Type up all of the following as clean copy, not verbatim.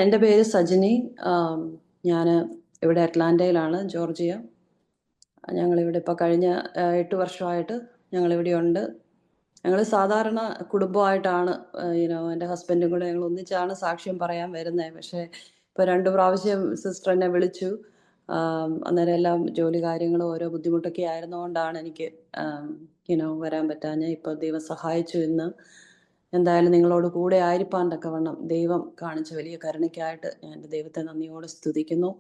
എൻ്റെ പേര് സജിനി. ഞാൻ ഇവിടെ അറ്റ്ലാന്റയിലാണ്, ജോർജിയ. ഞങ്ങളിവിടെ ഇപ്പോൾ കഴിഞ്ഞ 8 വർഷമായിട്ട് ഞങ്ങളിവിടെയുണ്ട്. ഞങ്ങൾ സാധാരണ കുടുംബമായിട്ടാണ്, എൻ്റെ ഹസ്ബൻഡും കൂടെ ഞങ്ങൾ ഒന്നിച്ചാണ് സാക്ഷ്യം പറയാൻ വരുന്നത്. പക്ഷേ ഇപ്പോൾ 2 പ്രാവശ്യം സിസ്റ്റർ എന്നെ വിളിച്ചു. അന്നേരം എല്ലാം ജോലി കാര്യങ്ങളും ഓരോ ബുദ്ധിമുട്ടൊക്കെ ആയിരുന്നുകൊണ്ടാണ് എനിക്ക് വരാൻ പറ്റാഞ്ഞത്. ഇപ്പോൾ ദൈവം സഹായിച്ചു. ഇന്ന് എന്തായാലും നിങ്ങളോട് കൂടെ ആയിരിക്കാൻ തക്കവണ്ണം ദൈവം കാണിച്ച വലിയ കരുണയ്ക്കായിട്ട് ഞാൻ എൻ്റെ ദൈവത്തെ നന്ദിയോടെ സ്തുതിക്കുന്നു.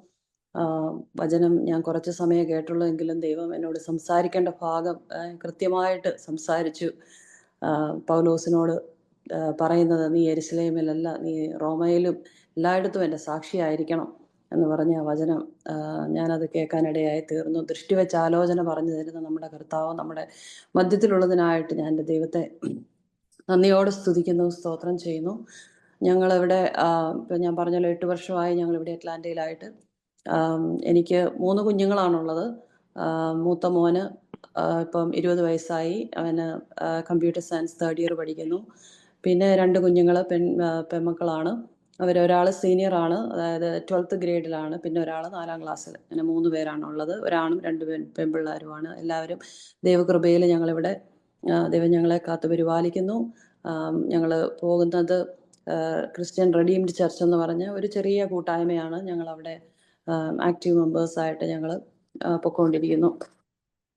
വചനം ഞാൻ കുറച്ച് സമയം കേട്ടുള്ളൂ, എങ്കിലും ദൈവം എന്നോട് സംസാരിക്കേണ്ട ഭാഗം കൃത്യമായിട്ട് സംസാരിച്ചു. പൗലോസിനോട് പറയുന്നത്, നീ യെരുശലേമിലല്ല, നീ റോമയിലും എല്ലായിടത്തും എൻ്റെ സാക്ഷിയായിരിക്കണം എന്ന് പറഞ്ഞ വചനം ഞാനത് കേൾക്കാനിടയായി തീർന്നു. ദൃഷ്ടി വെച്ച് ആലോചന പറഞ്ഞു തരുന്ന നമ്മുടെ കർത്താവ് നമ്മുടെ മധ്യത്തിലുള്ളതിനായിട്ട് ഞാൻ എൻ്റെ ദൈവത്തെ നന്ദിയോടെ സ്തുതിക്കുന്നു, സ്തോത്രം ചെയ്യുന്നു. ഞങ്ങളിവിടെ ഇപ്പം ഞാൻ പറഞ്ഞല്ലോ 8 വർഷമായി ഞങ്ങളിവിടെ അറ്റ്ലാന്റയിലായിട്ട്. എനിക്ക് 3 കുഞ്ഞുങ്ങളാണുള്ളത്. മൂത്ത മോന് ഇപ്പം 20 വയസ്സായി. അവന് കമ്പ്യൂട്ടർ സയൻസ് 3rd ഇയർ പഠിക്കുന്നു. പിന്നെ 2 കുഞ്ഞുങ്ങൾ പെൺമക്കളാണ്. അവരൊരാൾ സീനിയറാണ്, അതായത് 12th ഗ്രേഡിലാണ്. പിന്നെ ഒരാൾ 4ാം ക്ലാസ്സിൽ. അങ്ങനെ 3 പേരാണുള്ളത്. ഒരാണും 2 പെൺപിള്ളേരുമാണ്. എല്ലാവരും ദൈവകൃപയിൽ ഞങ്ങളിവിടെ ദൈവം ഞങ്ങളെ കാത്തു പരിപാലിക്കുന്നു. ഞങ്ങൾ പോകുന്നത് ക്രിസ്ത്യൻ റെഡീംഡ് ചർച്ച് എന്ന് പറഞ്ഞ ഒരു ചെറിയ കൂട്ടായ്മയാണ്. ഞങ്ങളവിടെ ആക്റ്റീവ് മെമ്പേഴ്സായിട്ട് ഞങ്ങൾ പൊയ്ക്കൊണ്ടിരിക്കുന്നു.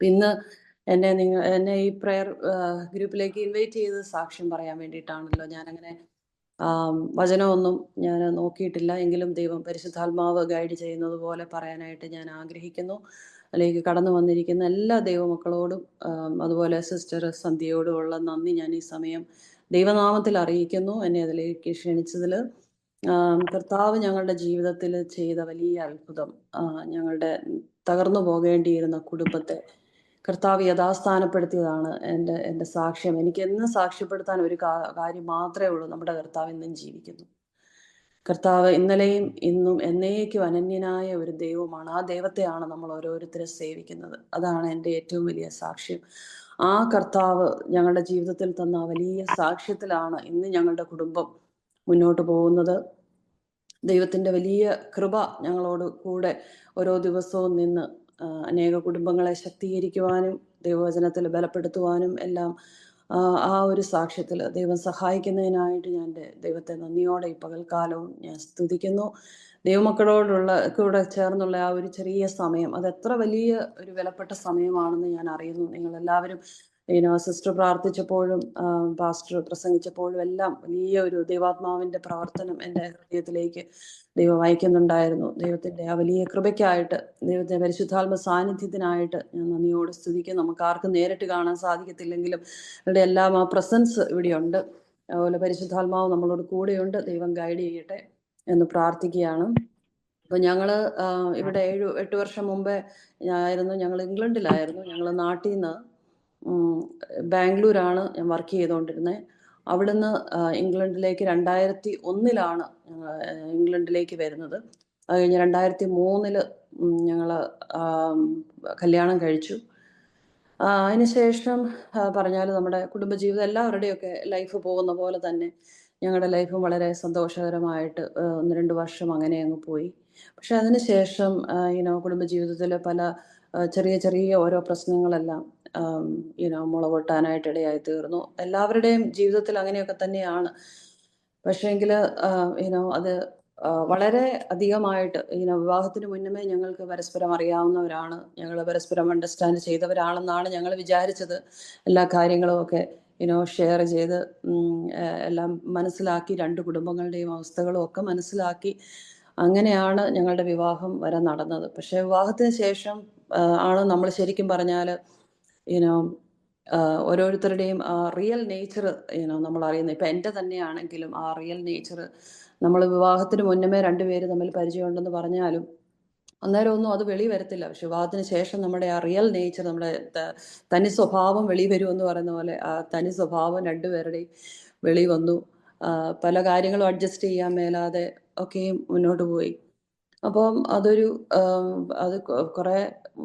ഇന്ന് എന്നെ ഈ പ്രെയർ ഗ്രൂപ്പിലേക്ക് ഇൻവൈറ്റ് ചെയ്ത് സാക്ഷ്യം പറയാൻ വേണ്ടിയിട്ടാണല്ലോ. ഞാനങ്ങനെ വചനമൊന്നും ഞാൻ നോക്കിയിട്ടില്ല, എങ്കിലും ദൈവം പരിശുദ്ധാത്മാവ് ഗൈഡ് ചെയ്യുന്നത് പോലെ പറയാനായിട്ട് ഞാൻ ആഗ്രഹിക്കുന്നു. അതിലേക്ക് കടന്നു വന്നിരിക്കുന്ന എല്ലാ ദൈവമക്കളോടും അതുപോലെ സിസ്റ്റർ സന്ധ്യയോടും ഉള്ള നന്ദി ഞാൻ ഈ സമയം ദൈവനാമത്തിൽ അറിയിക്കുന്നു. എന്നെ അതിലേക്ക് ക്ഷണിച്ചതിൽ കർത്താവ് ഞങ്ങളുടെ ജീവിതത്തിൽ ചെയ്ത വലിയ അത്ഭുതം, ഞങ്ങളുടെ തകർന്നു പോകേണ്ടിയിരുന്ന കുടുംബത്തെ കർത്താവ് യഥാസ്ഥാനപ്പെടുത്തിയതാണ് എൻ്റെ സാക്ഷ്യം. എനിക്ക് എന്നും സാക്ഷ്യപ്പെടുത്താൻ ഒരു കാര്യം മാത്രമേ ഉള്ളൂ: നമ്മുടെ കർത്താവ് ഇന്നും ജീവിക്കുന്നു. കർത്താവ് ഇന്നലെയും ഇന്നും എന്നേക്കും അനന്യനായ ഒരു ദൈവമാണ്. ആ ദൈവത്തെയാണ് നമ്മൾ ഓരോരുത്തരും സേവിക്കുന്നത്. അതാണ് എൻ്റെ ഏറ്റവും വലിയ സാക്ഷ്യം. ആ കർത്താവ് ഞങ്ങളുടെ ജീവിതത്തിൽ തന്ന വലിയ സാക്ഷ്യത്തിലാണ് ഇന്ന് ഞങ്ങളുടെ കുടുംബം മുന്നോട്ട് പോകുന്നത്. ദൈവത്തിൻ്റെ വലിയ കൃപ ഞങ്ങളോട് കൂടെ ഓരോ ദിവസവും നിന്ന് അനേക കുടുംബങ്ങളെ ശക്തീകരിക്കുവാനും ദൈവവചനത്തിൽ ബലപ്പെടുത്തുവാനും എല്ലാം ആ ഒരു സാക്ഷ്യത്തിൽ ദൈവം സഹായിക്കുന്നതിനായിട്ട് ഞാൻ എൻ്റെ ദൈവത്തെ നന്ദിയോടെ ഈ പകൽക്കാലവും ഞാൻ സ്തുതിക്കുന്നു. ദൈവമക്കളോടുള്ള കൂടെ ചേർന്നുള്ള ആ ഒരു ചെറിയ സമയം, അത് എത്ര വലിയ ഒരു വിലപ്പെട്ട സമയമാണെന്ന് ഞാൻ അറിയുന്നു. നിങ്ങളെല്ലാവരും സിസ്റ്റർ പ്രാർത്ഥിച്ചപ്പോഴും പാസ്റ്റർ പ്രസംഗിച്ചപ്പോഴും എല്ലാം വലിയ ഒരു ദൈവാത്മാവിൻ്റെ പ്രവർത്തനം എൻ്റെ ഹൃദയത്തിലേക്ക് ദൈവം അയക്കുന്നുണ്ടായിരുന്നു. ദൈവത്തിൻ്റെ ആ വലിയ കൃപയ്ക്കായിട്ട്, ദൈവത്തിൻ്റെ പരിശുദ്ധാത്മ സാന്നിധ്യത്തിനായിട്ട് ഞാൻ നന്ദിയോട് സ്തുതിക്കും. നമുക്ക് ആർക്കും നേരിട്ട് കാണാൻ സാധിക്കത്തില്ലെങ്കിലും അവരുടെ എല്ലാം ആ പ്രസൻസ് ഇവിടെയുണ്ട്. അതുപോലെ പരിശുദ്ധാത്മാവ് നമ്മളോട് കൂടെയുണ്ട്. ദൈവം ഗൈഡ് ചെയ്യട്ടെ എന്ന് പ്രാർത്ഥിക്കുകയാണ്. അപ്പോൾ ഞങ്ങൾ ഇവിടെ 7-8 വർഷം മുമ്പേ ഞങ്ങൾ ഇംഗ്ലണ്ടിലായിരുന്നു. ഞങ്ങൾ നാട്ടിൽ നിന്ന് ബാംഗ്ലൂരാണ് ഞാൻ വർക്ക് ചെയ്തുകൊണ്ടിരുന്നത്. അവിടുന്ന് ഇംഗ്ലണ്ടിലേക്ക് 2001 ഇംഗ്ലണ്ടിലേക്ക് വരുന്നത്. അത് കഴിഞ്ഞ് 2003 ഞങ്ങൾ കല്യാണം കഴിച്ചു. അതിനുശേഷം പറഞ്ഞാൽ നമ്മുടെ കുടുംബജീവിതം എല്ലാവരുടെയൊക്കെ ലൈഫ് പോകുന്ന പോലെ തന്നെ ഞങ്ങളുടെ ലൈഫും വളരെ സന്തോഷകരമായിട്ട് 1-2 വർഷം അങ്ങനെ അങ്ങ് പോയി. പക്ഷെ അതിനുശേഷം കുടുംബജീവിതത്തിൽ പല ചെറിയ ചെറിയ ഓരോ പ്രശ്നങ്ങളെല്ലാം മുളകൊട്ടാനായിട്ട് ഇടയായി തീർന്നു. എല്ലാവരുടെയും ജീവിതത്തിൽ അങ്ങനെയൊക്കെ തന്നെയാണ്. പക്ഷേങ്കിൽ അത് വളരെ അധികമായിട്ട് വിവാഹത്തിന് മുന്നമേ ഞങ്ങൾക്ക് പരസ്പരം അറിയാവുന്നവരാണ്. ഞങ്ങൾ പരസ്പരം അണ്ടർസ്റ്റാൻഡ് ചെയ്തവരാണെന്നാണ് ഞങ്ങൾ വിചാരിച്ചത്. എല്ലാ കാര്യങ്ങളും ഒക്കെ ഷെയർ ചെയ്ത് എല്ലാം മനസ്സിലാക്കി, 2 കുടുംബങ്ങളുടെയും അവസ്ഥകളും ഒക്കെ മനസ്സിലാക്കി അങ്ങനെയാണ് ഞങ്ങളുടെ വിവാഹം വരെ നടന്നത്. പക്ഷേ വിവാഹത്തിന് ശേഷം ആണ് നമ്മൾ ശരിക്കും പറഞ്ഞാൽ ഓരോരുത്തരുടെയും ആ റിയൽ നേച്ചർ നമ്മൾ അറിയുന്നത്. ഇപ്പം എൻ്റെ തന്നെയാണെങ്കിലും ആ റിയൽ നേച്ചർ നമ്മൾ വിവാഹത്തിന് മുന്നമേ 2 പേര് തമ്മിൽ പരിചയമുണ്ടെന്ന് പറഞ്ഞാലും അന്നേരം ഒന്നും അത് വെളി വരത്തില്ല. പക്ഷെ വിവാഹത്തിന് ശേഷം നമ്മുടെ ആ റിയൽ നേച്ചർ, നമ്മുടെ തനി സ്വഭാവം വെളി വരുമെന്ന് പറയുന്ന പോലെ ആ തനി സ്വഭാവം 2 പേരുടെയും വെളി വന്നു. പല കാര്യങ്ങളും അഡ്ജസ്റ്റ് ചെയ്യാൻ മേലാതെ ഒക്കെയും മുന്നോട്ട് പോയി. അപ്പം അതൊരു അത് കുറേ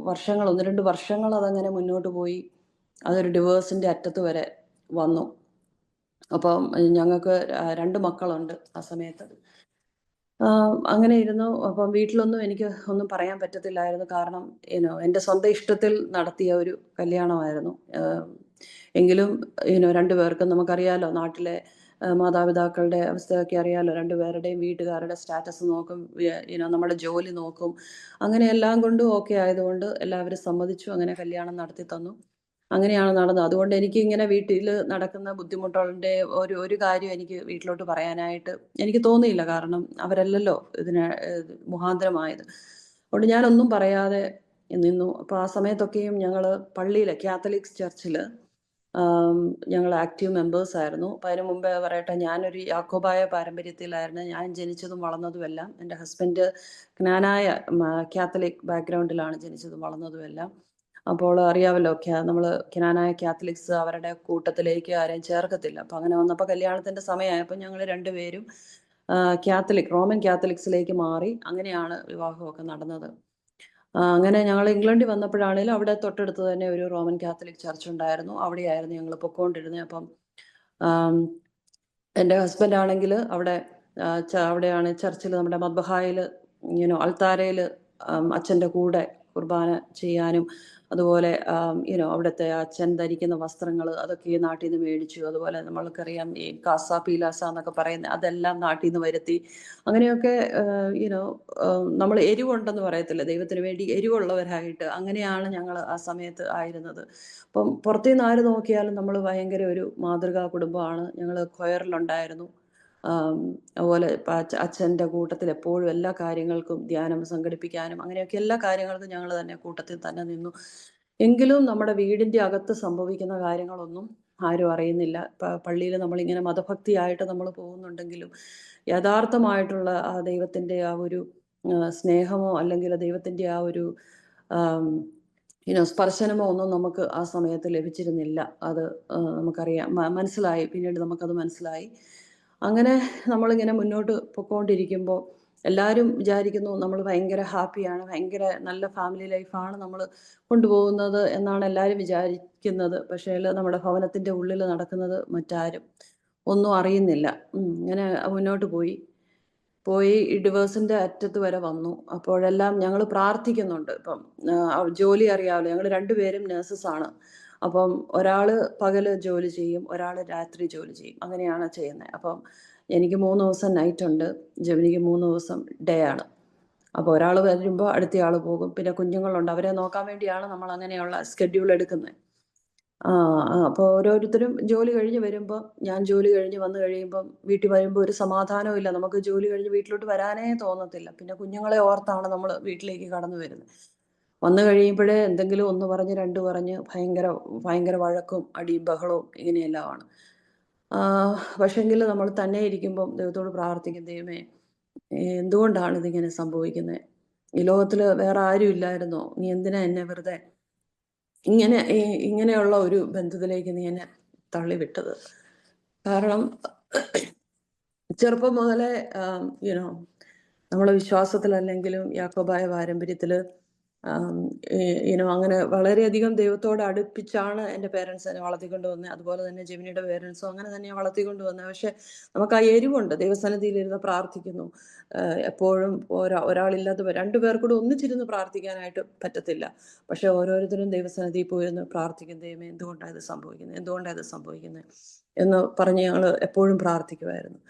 വർഷങ്ങൾ, 1-2 വർഷങ്ങൾ അതങ്ങനെ മുന്നോട്ട് പോയി. അതൊരു ഡിവോഴ്സിൻ്റെ അറ്റത്ത് വരെ വന്നു. അപ്പം ഞങ്ങൾക്ക് 2 മക്കളുണ്ട് ആ സമയത്ത്. അങ്ങനെ ഇരുന്നു. അപ്പം വീട്ടിലൊന്നും എനിക്ക് ഒന്നും പറയാൻ പറ്റത്തില്ലായിരുന്നു. കാരണം എൻ്റെ സ്വന്തം ഇഷ്ടത്തിൽ നടത്തിയ ഒരു കല്യാണമായിരുന്നു. എങ്കിലും 2 പേർക്കും നമുക്കറിയാലോ നാട്ടിലെ മാതാപിതാക്കളുടെ അവസ്ഥയൊക്കെ അറിയാലോ. 2 പേരുടെയും വീട്ടുകാരുടെ സ്റ്റാറ്റസ് നോക്കും, നമ്മുടെ ജോലി നോക്കും. അങ്ങനെ എല്ലാം കൊണ്ടും ഓക്കെ ആയതുകൊണ്ട് എല്ലാവരും സമ്മതിച്ചു. അങ്ങനെ കല്യാണം നടത്തി തന്നു. അങ്ങനെയാണ് നടന്നത്. അതുകൊണ്ട് എനിക്ക് ഇങ്ങനെ വീട്ടിൽ നടക്കുന്ന ബുദ്ധിമുട്ടുകളുടെ ഒരു കാര്യം എനിക്ക് വീട്ടിലോട്ട് പറയാനായിട്ട് എനിക്ക് തോന്നിയില്ല. കാരണം അവരല്ലല്ലോ ഇതിന് മുഖാന്തരമായത്. അതുകൊണ്ട് ഞാനൊന്നും പറയാതെ നിന്നു. അപ്പോൾ ആ സമയത്തൊക്കെയും ഞങ്ങൾ പള്ളിയിൽ കാത്തലിക് ചർച്ചിൽ ഞങ്ങൾ ആക്റ്റീവ് മെമ്പേഴ്സ് ആയിരുന്നു. അപ്പോൾ അതിന് മുമ്പേ പറയട്ടെ, ഞാനൊരു യാക്കോബായ പാരമ്പര്യത്തിലായിരുന്നു ഞാൻ ജനിച്ചതും വളർന്നതും എല്ലാം. എൻ്റെ ഹസ്ബൻഡ് ജ്ഞാനായ കാത്തലിക് ബാക്ക്ഗ്രൗണ്ടിലാണ് ജനിച്ചതും വളർന്നതും എല്ലാം. അപ്പോൾ അറിയാമല്ലോ, നമ്മൾ ജ്ഞാനായ കാത്തലിക്സ് അവരുടെ കൂട്ടത്തിലേക്ക് ആരെയും ചേർക്കത്തില്ല. അപ്പം അങ്ങനെ വന്നപ്പോൾ കല്യാണത്തിൻ്റെ സമയമായപ്പോൾ ഞങ്ങൾ രണ്ടുപേരും റോമൻ കാത്തലിക്സിലേക്ക് മാറി. അങ്ങനെയാണ് വിവാഹമൊക്കെ നടന്നത്. അങ്ങനെ ഞങ്ങൾ ഇംഗ്ലണ്ടിൽ വന്നപ്പോഴാണേലും അവിടെ തൊട്ടടുത്ത് തന്നെ ഒരു റോമൻ കാത്തലിക് ചർച്ച് ഉണ്ടായിരുന്നു. അവിടെയായിരുന്നു ഞങ്ങൾ പൊക്കോണ്ടിരുന്നത്. അപ്പം എൻ്റെ ഹസ്ബൻഡ് ആണെങ്കിൽ അവിടെയാണ് ചർച്ചിൽ, നമ്മുടെ മദ്ബഹായിൽ അൾത്താരയിൽ അച്ഛൻ്റെ കൂടെ കുർബാന ചെയ്യാനും, അതുപോലെ അവിടുത്തെ അച്ഛൻ ധരിക്കുന്ന വസ്ത്രങ്ങൾ അതൊക്കെ ഈ നാട്ടിൽ നിന്ന് മേടിച്ചു. അതുപോലെ നമ്മൾക്കറിയാം ഈ കാസ പീലാസ എന്നൊക്കെ പറയുന്നത്, അതെല്ലാം നാട്ടിൽ നിന്ന് വരുത്തി. അങ്ങനെയൊക്കെ നമ്മൾ എരിവുണ്ടെന്ന് പറയത്തില്ല, ദൈവത്തിന് വേണ്ടി എരിവുള്ളവരായിട്ട് അങ്ങനെയാണ് ഞങ്ങൾ ആ സമയത്ത് ആയിരുന്നത്. അപ്പം പുറത്തുനിന്ന് ആര് നോക്കിയാലും നമ്മൾ ഭയങ്കര ഒരു മാതൃകാ കുടുംബമാണ്. ഞങ്ങൾ കൊയറിലുണ്ടായിരുന്നു. അതുപോലെ അച്ഛൻ്റെ കൂട്ടത്തിൽ എപ്പോഴും എല്ലാ കാര്യങ്ങൾക്കും ധ്യാനം സംഘടിപ്പിക്കാനും അങ്ങനെയൊക്കെ എല്ലാ കാര്യങ്ങൾക്കും ഞങ്ങൾ തന്നെ കൂട്ടത്തിൽ തന്നെ നിന്നു. എങ്കിലും നമ്മുടെ വീടിൻ്റെ അകത്ത് സംഭവിക്കുന്ന കാര്യങ്ങളൊന്നും ആരും അറിയുന്നില്ല. പള്ളിയിൽ നമ്മളിങ്ങനെ മതഭക്തിയായിട്ട് നമ്മൾ പോകുന്നുണ്ടെങ്കിലും യഥാർത്ഥമായിട്ടുള്ള ആ ദൈവത്തിൻ്റെ ആ ഒരു സ്നേഹമോ അല്ലെങ്കിൽ ദൈവത്തിൻ്റെ ആ ഒരു സ്പർശനമോ ഒന്നും നമുക്ക് ആ സമയത്ത് ലഭിച്ചിരുന്നില്ല. അത് നമുക്കറിയാം, മനസ്സിലായി, പിന്നീട് നമുക്കത് മനസ്സിലായി. അങ്ങനെ നമ്മളിങ്ങനെ മുന്നോട്ട് പൊയ്ക്കൊണ്ടിരിക്കുമ്പോൾ എല്ലാവരും വിചാരിക്കുന്നു നമ്മൾ ഭയങ്കര ഹാപ്പിയാണ്, ഭയങ്കര നല്ല ഫാമിലി ലൈഫാണ് നമ്മൾ കൊണ്ടുപോകുന്നത് എന്നാണ് എല്ലാവരും വിചാരിക്കുന്നത്. പക്ഷേ നമ്മുടെ ഭവനത്തിൻ്റെ ഉള്ളിൽ നടക്കുന്നത് മറ്റാരും ഒന്നും അറിയുന്നില്ല. ഇങ്ങനെ മുന്നോട്ട് പോയി ഈ ഡിവേഴ്സിൻ്റെ അറ്റത്ത് വരെ വന്നു. അപ്പോഴെല്ലാം ഞങ്ങൾ പ്രാർത്ഥിക്കുന്നുണ്ട്. ഇപ്പം ജോലി അറിയാമല്ലോ, ഞങ്ങൾ രണ്ടുപേരും നേഴ്സസാണ്. അപ്പം ഒരാൾ പകല് ജോലി ചെയ്യും, ഒരാൾ രാത്രി ജോലി ചെയ്യും. അങ്ങനെയാണ് ചെയ്യുന്നത്. അപ്പം എനിക്ക് 3 ദിവസം നൈറ്റ് ഉണ്ട്, ജെമിനിക്ക് 3 ദിവസം ഡേ ആണ്. അപ്പോൾ ഒരാൾ വരുമ്പോൾ അടുത്തയാൾ പോകും. പിന്നെ കുഞ്ഞുങ്ങളുണ്ട്, അവരെ നോക്കാൻ വേണ്ടിയാണ് നമ്മൾ അങ്ങനെയുള്ള സ്കെഡ്യൂൾ എടുക്കുന്നത്. അപ്പോൾ ഓരോരുത്തരും ജോലി കഴിഞ്ഞ് വരുമ്പോൾ, ഞാൻ ജോലി കഴിഞ്ഞ് വന്നു കഴിയുമ്പം വീട്ടിൽ വരുമ്പോൾ ഒരു സമാധാനവും ഇല്ല. നമുക്ക് ജോലി കഴിഞ്ഞ് വീട്ടിലോട്ട് വരാനേ തോന്നത്തില്ല. പിന്നെ കുഞ്ഞുങ്ങളെ ഓർത്താണ് നമ്മൾ വീട്ടിലേക്ക് കടന്നു വരുന്നത്. വന്നു കഴിയുമ്പോഴേ എന്തെങ്കിലും ഒന്ന് പറഞ്ഞ് രണ്ട് പറഞ്ഞ് ഭയങ്കര വഴക്കും അടിയും ബഹളവും ഇങ്ങനെയെല്ലാമാണ്. പക്ഷേങ്കിൽ നമ്മൾ തന്നെ ഇരിക്കുമ്പം ദൈവത്തോട് പ്രാർത്ഥിക്കും, ദൈവമേ എന്തുകൊണ്ടാണ് ഇതിങ്ങനെ സംഭവിക്കുന്നത്? ഈ ലോകത്തിൽ വേറെ ആരും ഇല്ലായിരുന്നോ? നീ എന്തിനാ എന്നെ വെറുതെ ഇങ്ങനെയുള്ള ഒരു ബന്ധത്തിലേക്ക് നീ എന്നെ തള്ളിവിട്ടത്? കാരണം ചെറുപ്പം മുതലേ നമ്മളെ വിശ്വാസത്തിലല്ലെങ്കിലും യാക്കോബായ പാരമ്പര്യത്തിൽ അങ്ങനെ വളരെയധികം ദൈവത്തോട് അടുപ്പിച്ചാണ് എൻ്റെ പേരൻസ് എന്നെ വളർത്തിക്കൊണ്ട് വന്നത്. അതുപോലെ തന്നെ ജെമിനിയുടെ പേരൻസും അങ്ങനെ തന്നെയാണ് വളർത്തിക്കൊണ്ട് വന്നത്. പക്ഷെ നമുക്ക് ആ എരിവുണ്ട്. ദൈവസന്നിധിയിലിരുന്ന് പ്രാർത്ഥിക്കുന്നു. എപ്പോഴും ഒരാളില്ലാത്ത 2 പേർ കൂടെ ഒന്നിച്ചിരുന്ന് പ്രാർത്ഥിക്കാനായിട്ട് പറ്റത്തില്ല. പക്ഷെ ഓരോരുത്തരും ദൈവസന്നിധിയിൽ പോയിരുന്ന് പ്രാർത്ഥിക്കും, ദൈവമേ എന്തുകൊണ്ടാണ് ഇത് സംഭവിക്കുന്നത് എന്ന് പറഞ്ഞ് ഞങ്ങൾ എപ്പോഴും പ്രാർത്ഥിക്കുമായിരുന്നു.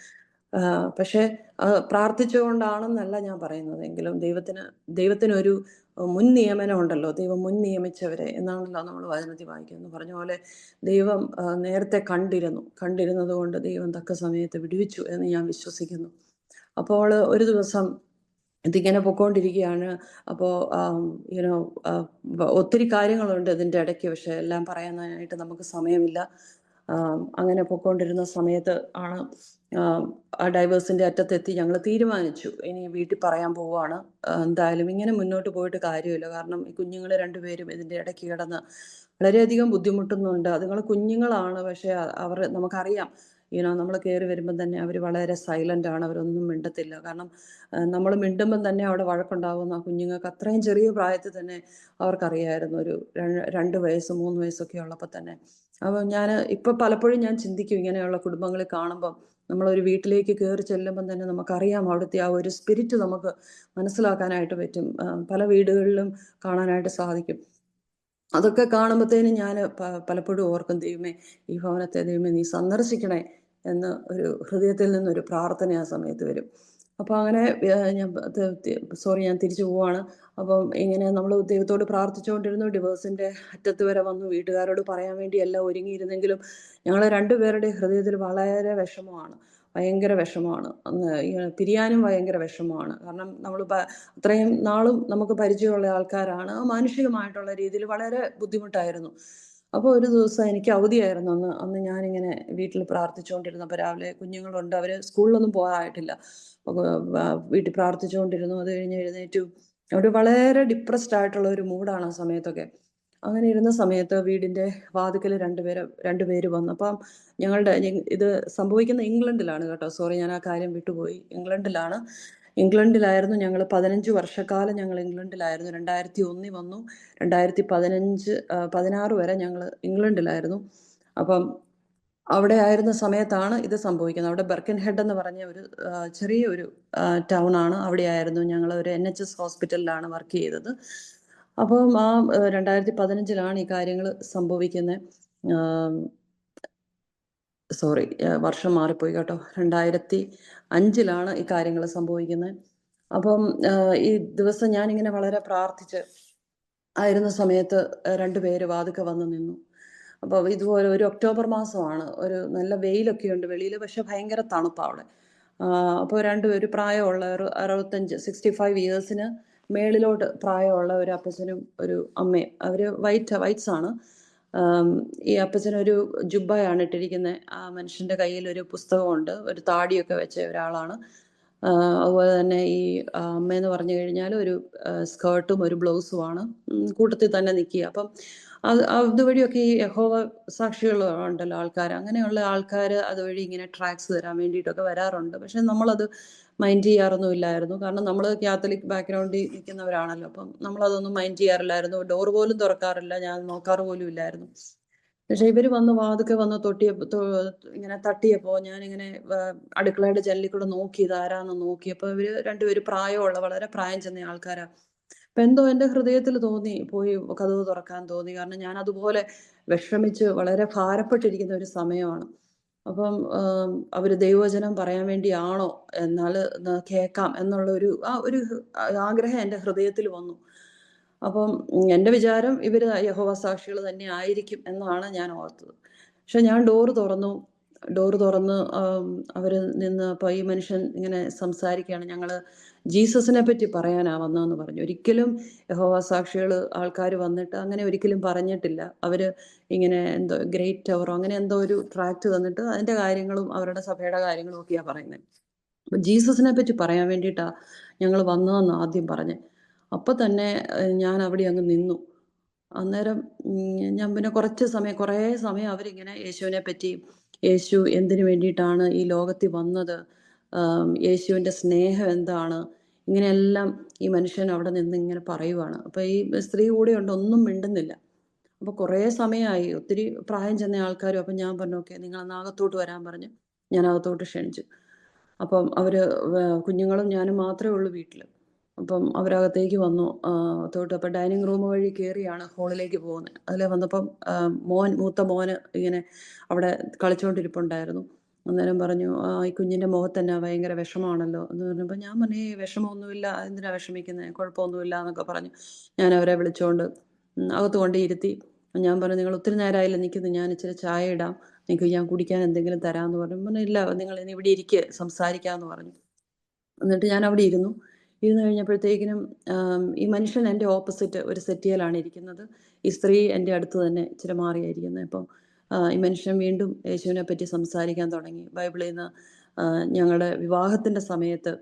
പക്ഷേ പ്രാർത്ഥിച്ചുകൊണ്ടാണെന്നല്ല ഞാൻ പറയുന്നത്. എങ്കിലും ദൈവത്തിനൊരു മുൻ നിയമനം ഉണ്ടല്ലോ, ദൈവം മുൻ നിയമിച്ചവരെ എന്നാണല്ലോ നമ്മൾ വചനത്തിൽ വായിക്കുന്നത്. പറഞ്ഞ പോലെ ദൈവം നേരത്തെ കണ്ടിരുന്നത് കൊണ്ട് ദൈവം തക്ക സമയത്ത് വിടുവിച്ചു എന്ന് ഞാൻ വിശ്വസിക്കുന്നു. അപ്പോൾ ഒരു ദിവസം ഇതിങ്ങനെ പൊയ്ക്കൊണ്ടിരിക്കുകയാണ്. അപ്പോൾ ഒത്തിരി കാര്യങ്ങളുണ്ട് ഇതിൻ്റെ ഇടയ്ക്ക്, പക്ഷെ എല്ലാം പറയാനായിട്ട് നമുക്ക് സമയമില്ല. അങ്ങനെ പൊയ്ക്കൊണ്ടിരുന്ന സമയത്ത് ആണ് ആ ഡൈവേഴ്സിൻ്റെ അറ്റത്തെത്തി. ഞങ്ങൾ തീരുമാനിച്ചു ഇനി വീട്ടിൽ പറയാൻ പോവുകയാണ്. എന്തായാലും ഇങ്ങനെ മുന്നോട്ട് പോയിട്ട് കാര്യമില്ല. കാരണം ഈ കുഞ്ഞുങ്ങൾ 2 പേരും ഇതിൻ്റെ ഇടയ്ക്ക് കിടന്ന് വളരെയധികം ബുദ്ധിമുട്ടുന്നുണ്ട്. അതുങ്ങൾ കുഞ്ഞുങ്ങളാണ്, പക്ഷേ നമുക്കറിയാം നമ്മൾ കയറി വരുമ്പം തന്നെ അവർ വളരെ സൈലൻ്റ് ആണ്, അവരൊന്നും മിണ്ടത്തില്ല. കാരണം നമ്മൾ മിണ്ടുമ്പം തന്നെ അവിടെ വഴക്കുണ്ടാകുന്ന കുഞ്ഞുങ്ങൾക്ക് അത്രയും ചെറിയ പ്രായത്തിൽ തന്നെ അവർക്കറിയായിരുന്നു. ഒരു 2 വയസ്സ് 3 വയസ്സൊക്കെ ഉള്ളപ്പോൾ തന്നെ. അപ്പോൾ ഇപ്പം പലപ്പോഴും ഞാൻ ചിന്തിക്കും, ഇങ്ങനെയുള്ള കുടുംബങ്ങളിൽ കാണുമ്പം നമ്മളൊരു വീട്ടിലേക്ക് കയറി ചെല്ലുമ്പം തന്നെ നമുക്കറിയാം അവിടുത്തെ ആ ഒരു സ്പിരിറ്റ് നമുക്ക് മനസ്സിലാക്കാനായിട്ട് പറ്റും. പല വീടുകളിലും കാണാനായിട്ട് സാധിക്കും. അതൊക്കെ കാണുമ്പോഴത്തേനും ഞാൻ പലപ്പോഴും ഓർക്കും, ദൈവമേ ഈ ഭവനത്തെ ദൈവമേ നീ സന്ദർശിക്കണേ എന്ന് ഒരു ഹൃദയത്തിൽ നിന്നൊരു പ്രാർത്ഥന ആ സമയത്ത് വരും. അപ്പോൾ അങ്ങനെ ഞാൻ തിരിച്ചു പോവാണ്. അപ്പം ഇങ്ങനെ നമ്മൾ ദൈവത്തോട് പ്രാർത്ഥിച്ചുകൊണ്ടിരുന്നു. ഡിവോഴ്സിൻ്റെ അറ്റത്ത് വരെ വന്നു. വീട്ടുകാരോട് പറയാൻ വേണ്ടി എല്ലാം ഒരുങ്ങിയിരുന്നെങ്കിലും ഞങ്ങൾ രണ്ടുപേരുടെ ഹൃദയത്തിൽ വളരെ വിഷമമാണ്, ഭയങ്കര വിഷമമാണ്. അന്ന് പിരിയാനും ഭയങ്കര വിഷമമാണ്. കാരണം നമ്മൾ അത്രയും നാളും നമുക്ക് പരിചയമുള്ള ആൾക്കാരാണ്. മാനുഷികമായിട്ടുള്ള രീതിയിൽ വളരെ ബുദ്ധിമുട്ടായിരുന്നു. അപ്പോൾ ഒരു ദിവസം എനിക്ക് അവധിയായിരുന്നു. അന്ന് ഞാനിങ്ങനെ വീട്ടിൽ പ്രാർത്ഥിച്ചുകൊണ്ടിരുന്നപ്പോൾ രാവിലെ കുഞ്ഞുങ്ങളുണ്ട്, അവർ സ്കൂളിലൊന്നും പോകാനായിട്ടില്ല. വീട്ടിൽ പ്രാർത്ഥിച്ചുകൊണ്ടിരുന്നു. അത് കഴിഞ്ഞ് എഴുന്നേറ്റു. ഒരു വളരെ ഡിപ്രസ്ഡ് ആയിട്ടുള്ള ഒരു മൂഡാണ് ആ സമയത്തൊക്കെ. അങ്ങനെ ഇരുന്ന സമയത്ത് വീടിൻ്റെ വാതിക്കൽ രണ്ടുപേര് വന്നു. അപ്പം ഇത് സംഭവിക്കുന്ന ഇംഗ്ലണ്ടിലാണ് കേട്ടോ. സോറി, ഞാൻ ആ കാര്യം വിട്ടുപോയി. ഇംഗ്ലണ്ടിലായിരുന്നു ഞങ്ങൾ 15 വർഷക്കാലം ഞങ്ങൾ ഇംഗ്ലണ്ടിലായിരുന്നു. 2001 വന്നു. 2016 വരെ ഞങ്ങൾ ഇംഗ്ലണ്ടിലായിരുന്നു. അപ്പം അവിടെ ആയിരുന്ന സമയത്താണ് ഇത് സംഭവിക്കുന്നത്. അവിടെ ബെർക്കിൻഹെഡ് എന്ന് പറഞ്ഞ ഒരു ചെറിയൊരു ടൗൺ ആണ്. അവിടെയായിരുന്നു ഞങ്ങൾ ഒരു NHS ഹോസ്പിറ്റലിലാണ് വർക്ക് ചെയ്തത്. അപ്പം 2015 ഈ കാര്യങ്ങൾ സംഭവിക്കുന്നത്. സോറി, വർഷം മാറിപ്പോയി കേട്ടോ. 2005 ഈ കാര്യങ്ങൾ സംഭവിക്കുന്നത്. അപ്പം ഈ ദിവസം ഞാനിങ്ങനെ വളരെ പ്രാർത്ഥിച്ച് ആയിരുന്ന സമയത്ത് രണ്ടുപേര് വാതുക്കെ വന്ന് നിന്നു. അപ്പോൾ ഇതുപോലെ ഒരു ഒക്ടോബർ മാസമാണ്, ഒരു നല്ല വെയിലൊക്കെ ഉണ്ട് വെളിയിൽ, പക്ഷെ ഭയങ്കര തണുപ്പാണ് അവിടെ. അപ്പോൾ ഒരു പ്രായമുള്ള ഒരു 65 ഇയേഴ്സിന് മേളിലോട്ട് പ്രായമുള്ള ഒരു അപ്പച്ചനും ഒരു അമ്മയും, അവർ വൈറ്റ്സ് ആണ്. ഈ അപ്പച്ചനൊരു ജുബ്ബയാണ് ഇട്ടിരിക്കുന്നത്. ആ മനുഷ്യൻ്റെ കയ്യിൽ ഒരു പുസ്തകമുണ്ട്, ഒരു താടിയൊക്കെ വെച്ച ഒരാളാണ്. അതുപോലെ തന്നെ ഈ അമ്മയെന്ന് പറഞ്ഞു കഴിഞ്ഞാൽ ഒരു സ്കേർട്ടും ഒരു ബ്ലൗസുമാണ് കൂട്ടത്തിൽ തന്നെ നിൽക്കുക. അപ്പം അതുവഴിയൊക്കെ ഈ യഹോവ സാക്ഷികൾ ഉണ്ടല്ലോ ആൾക്കാർ, അങ്ങനെയുള്ള ആൾക്കാർ അതുവഴി ഇങ്ങനെ ട്രാക്സ് തരാൻ വേണ്ടിയിട്ടൊക്കെ വരാറുണ്ട്. പക്ഷെ നമ്മളത് മൈൻഡ് ചെയ്യാറൊന്നും ഇല്ലായിരുന്നു. കാരണം നമ്മൾ കാത്തലിക് ബാക്ക്ഗ്രൗണ്ടിൽ നിൽക്കുന്നവരാണല്ലോ. അപ്പം നമ്മളതൊന്നും മൈൻഡ് ചെയ്യാറില്ലായിരുന്നു. ഡോർ പോലും തുറക്കാറില്ല, ഞാൻ നോക്കാറ് പോലും ഇല്ലായിരുന്നു. പക്ഷെ ഇവർ വന്ന് വാതുക്കെ വന്ന് ഇങ്ങനെ തട്ടിയപ്പോൾ ഞാനിങ്ങനെ അടുക്കളയുടെ ജനലിൽ കൂടെ നോക്കി ഇതാരാന്ന് നോക്കിയപ്പോൾ ഇവർ രണ്ടുപേരും പ്രായമുള്ള, വളരെ പ്രായം ചെന്ന ആൾക്കാരാണ്. അപ്പം എന്തോ എൻ്റെ ഹൃദയത്തിൽ തോന്നി, പോയി കതവ് തുറക്കാൻ തോന്നി. കാരണം ഞാൻ അതുപോലെ വിഷമിച്ച് വളരെ ഭാരപ്പെട്ടിരിക്കുന്ന ഒരു സമയമാണ്. അപ്പം അവർ ദൈവവചനം പറയാൻ വേണ്ടിയാണോ, എന്നാൽ കേൾക്കാം എന്നുള്ള ഒരു ആഗ്രഹം എൻ്റെ ഹൃദയത്തിൽ വന്നു. അപ്പം എൻ്റെ വിചാരം ഇവർ യഹോവ സാക്ഷികൾ തന്നെ ആയിരിക്കും എന്നാണ് ഞാൻ ഓർത്തത്. പക്ഷെ ഞാൻ ഡോറ് തുറന്ന് അവർ നിന്ന് അപ്പോൾ ഈ മനുഷ്യൻ ഇങ്ങനെ സംസാരിക്കുകയാണ്. ഞങ്ങൾ ജീസസിനെ പറ്റി പറയാനാ വന്നതെന്ന് പറഞ്ഞു. ഒരിക്കലും യഹോവ സാക്ഷികൾ ആൾക്കാർ വന്നിട്ട് അങ്ങനെ ഒരിക്കലും പറഞ്ഞിട്ടില്ല. അവർ ഇങ്ങനെ എന്തോ ഗ്രേറ്റ് ടവറോ അങ്ങനെ എന്തോ ഒരു ട്രാക്റ്റ് തന്നിട്ട് അതിൻ്റെ കാര്യങ്ങളും അവരുടെ സഭയുടെ കാര്യങ്ങളും ഒക്കെയാണ് പറയുന്നത്. അപ്പം ജീസസിനെ പറ്റി പറയാൻ വേണ്ടിയിട്ടാണ് ഞങ്ങൾ വന്നതെന്ന് ആദ്യം പറഞ്ഞ്. അപ്പം തന്നെ ഞാൻ അവിടെ അങ്ങ് നിന്നു. അന്നേരം ഞാൻ പിന്നെ കുറേ സമയം അവരിങ്ങനെ യേശുവിനെ പറ്റി, യേശു എന്തിനു വേണ്ടിയിട്ടാണ് ഈ ലോകത്തിൽ വന്നത്, യേശുവിൻ്റെ സ്നേഹം എന്താണ്, ഇങ്ങനെയെല്ലാം ഈ മനുഷ്യൻ അവിടെ നിന്ന് ഇങ്ങനെ പറയുവാണ്. അപ്പോൾ ഈ സ്ത്രീ കൂടെ ഉണ്ട്, ഒന്നും മിണ്ടുന്നില്ല. അപ്പോൾ കുറേ സമയമായി, ഒത്തിരി പ്രായം ചെന്ന ആൾക്കാരും. അപ്പം ഞാൻ പറഞ്ഞു, ഓക്കെ നിങ്ങൾ അകത്തോട്ട് വരാൻ പറഞ്ഞ് ഞാൻ അകത്തോട്ട് ക്ഷണിച്ചു. അപ്പം കുഞ്ഞുങ്ങളും ഞാനും മാത്രമേ ഉള്ളൂ വീട്ടിൽ. അപ്പം അവരകത്തേക്ക് വന്നു അകത്തോട്ട്. അപ്പം ഡൈനിങ് റൂം വഴി കയറിയാണ് ഹോളിലേക്ക് പോകുന്നത്. അതിൽ വന്നപ്പം മൂത്ത മോന് ഇങ്ങനെ അവിടെ കളിച്ചുകൊണ്ടിരിപ്പുണ്ടായിരുന്നു. അന്നേരം പറഞ്ഞു, ഈ കുഞ്ഞിൻ്റെ മുഖത്ത് തന്നെ ഭയങ്കര വിഷമമാണല്ലോ എന്ന് പറഞ്ഞപ്പോൾ ഞാൻ പറഞ്ഞു, വിഷമമൊന്നുമില്ല, എന്തിനാണ് വിഷമിക്കുന്നത്, കുഴപ്പമൊന്നുമില്ല എന്നൊക്കെ പറഞ്ഞു. ഞാൻ അവരെ വിളിച്ചുകൊണ്ട് അകത്ത് കൊണ്ട് ഇരുത്തി. ഞാൻ പറഞ്ഞു, നിങ്ങൾ ഒത്തിരി നേരമായില്ല നിൽക്കുന്നു, ഞാൻ ഇച്ചിരി ചായ ഇടാം, നിങ്ങൾക്ക് ഞാൻ കുടിക്കാൻ എന്തെങ്കിലും തരാമെന്ന് പറഞ്ഞു. ഇല്ല, നിങ്ങൾ ഇനി ഇവിടെ ഇരിക്കുക, സംസാരിക്കാമെന്ന് പറഞ്ഞു. എന്നിട്ട് ഞാൻ അവിടെ ഇരുന്നു കഴിഞ്ഞപ്പോഴത്തേക്കിനും ഈ മനുഷ്യൻ എൻ്റെ ഓപ്പോസിറ്റ് ഒരു സെറ്റിയിലാണ് ഇരിക്കുന്നത്. ഈ സ്ത്രീ എൻ്റെ അടുത്ത് തന്നെ ഇച്ചിരി മാറിയായിരിക്കുന്നത്. അപ്പം ഈ മനുഷ്യൻ വീണ്ടും യേശുവിനെ പറ്റി സംസാരിക്കാൻ തുടങ്ങി. ബൈബിളിൽ നിന്ന് ഞങ്ങളുടെ വിവാഹത്തിൻ്റെ സമയത്ത്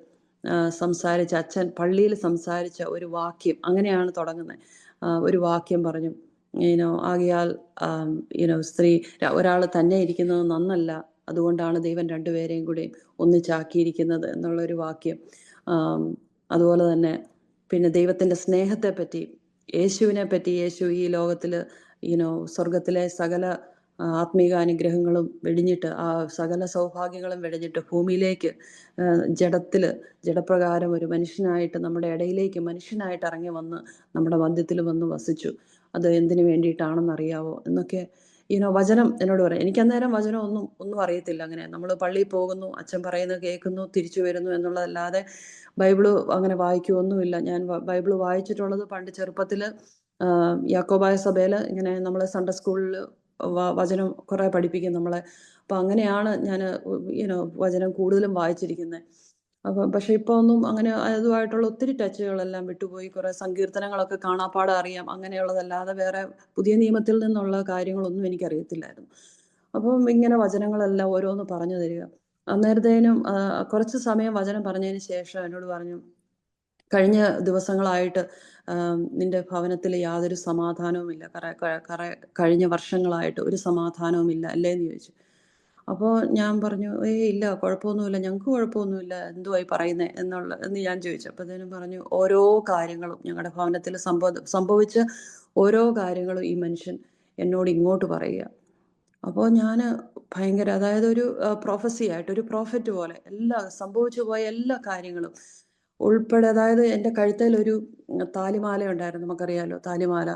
സംസാരിച്ച, അച്ഛൻ പള്ളിയിൽ സംസാരിച്ച ഒരു വാക്യം, അങ്ങനെയാണ് തുടങ്ങുന്നത്. ഒരു വാക്യം പറഞ്ഞു, ആകയാൽ സ്ത്രീ ഒരാൾ തന്നെ ഇരിക്കുന്നത് നന്നല്ല, അതുകൊണ്ടാണ് ദൈവം രണ്ടുപേരെയും കൂടി ഒന്നിച്ചാക്കിയിരിക്കുന്നത് എന്നുള്ളൊരു വാക്യം. അതുപോലെ തന്നെ പിന്നെ ദൈവത്തിൻ്റെ സ്നേഹത്തെ പറ്റി, യേശുവിനെ പറ്റി, യേശു ഈ ലോകത്തിൽ സ്വർഗത്തിലെ സകല ആത്മീക അനുഗ്രഹങ്ങളും വെടിഞ്ഞിട്ട്, ആ സകല സൗഭാഗ്യങ്ങളും വെടിഞ്ഞിട്ട് ഭൂമിയിലേക്ക് ജഡപ്രകാരം ഒരു മനുഷ്യനായിട്ട് നമ്മുടെ ഇടയിലേക്ക് മനുഷ്യനായിട്ട് ഇറങ്ങി വന്ന് നമ്മുടെ മധ്യത്തിൽ വന്ന് വസിച്ചു. അത് എന്തിനു വേണ്ടിയിട്ടാണെന്നറിയാവോ എന്നൊക്കെ വചനം എന്നോട് പറയാം. എനിക്കന്നേരം വചനം ഒന്നും അറിയത്തില്ല. അങ്ങനെ നമ്മൾ പള്ളിയിൽ പോകുന്നു, അച്ഛൻ പറയുന്നത് കേൾക്കുന്നു, തിരിച്ചു വരുന്നു എന്നുള്ളതല്ലാതെ ബൈബിള് അങ്ങനെ വായിക്കുകയൊന്നുമില്ല. ഞാൻ ബൈബിള് വായിച്ചിട്ടുള്ളത് പണ്ട് ചെറുപ്പത്തിൽ യാക്കോബായ സഭയിൽ ഇങ്ങനെ നമ്മൾ സൺഡേ സ്കൂളിൽ വചനം കുറേ പഠിപ്പിക്കും നമ്മളെ. അപ്പം അങ്ങനെയാണ് ഞാൻ വചനം കൂടുതലും വായിച്ചിരിക്കുന്നത്. അപ്പം പക്ഷെ ഇപ്പോൾ ഒന്നും അങ്ങനെ അതുമായിട്ടുള്ള ഒത്തിരി ടച്ചുകളെല്ലാം വിട്ടുപോയി. കുറേ സങ്കീർത്തനങ്ങളൊക്കെ കാണാപ്പാടെ അറിയാം, അങ്ങനെയുള്ളതല്ലാതെ വേറെ പുതിയ നിയമത്തിൽ നിന്നുള്ള കാര്യങ്ങളൊന്നും എനിക്കറിയത്തില്ലായിരുന്നു. അപ്പം ഇങ്ങനെ വചനങ്ങളെല്ലാം ഓരോന്ന് പറഞ്ഞു തരിക. അന്നേരത്തേനും കുറച്ച് സമയം വചനം പറഞ്ഞതിന് ശേഷം എന്നോട് പറഞ്ഞു, കഴിഞ്ഞ ദിവസങ്ങളായിട്ട് നിന്റെ ഭവനത്തിൽ യാതൊരു സമാധാനവുമില്ല, കഴിഞ്ഞ വർഷങ്ങളായിട്ട് ഒരു സമാധാനവുമില്ല അല്ലേ എന്ന് ചോദിച്ചു. അപ്പോൾ ഞാൻ പറഞ്ഞു, ഇല്ല, കുഴപ്പമൊന്നുമില്ല, ഞങ്ങൾക്ക് കുഴപ്പമൊന്നുമില്ല, എന്തുവായി പറയുന്നത് എന്ന് ഞാൻ ചോദിച്ചു. അപ്പോൾ അതിനും പറഞ്ഞു, ഓരോ കാര്യങ്ങളും ഞങ്ങളുടെ ഭവനത്തിൽ സംഭവിച്ച ഓരോ കാര്യങ്ങളും ഈ മനുഷ്യൻ എന്നോട് ഇങ്ങോട്ട് പറയുക. അപ്പോൾ ഞാൻ ഭയങ്കര, അതായത് ഒരു പ്രൊഫസി ആയിട്ട്, ഒരു പ്രോഫറ്റ് പോലെ എല്ലാ സംഭവിച്ചു പോയ എല്ലാ കാര്യങ്ങളും ഉൾപ്പെടെ, അതായത് എൻ്റെ കഴുത്തിൽ ഒരു താലിമാല ഉണ്ടായിരുന്നു, നമുക്കറിയാലോ താലിമാല.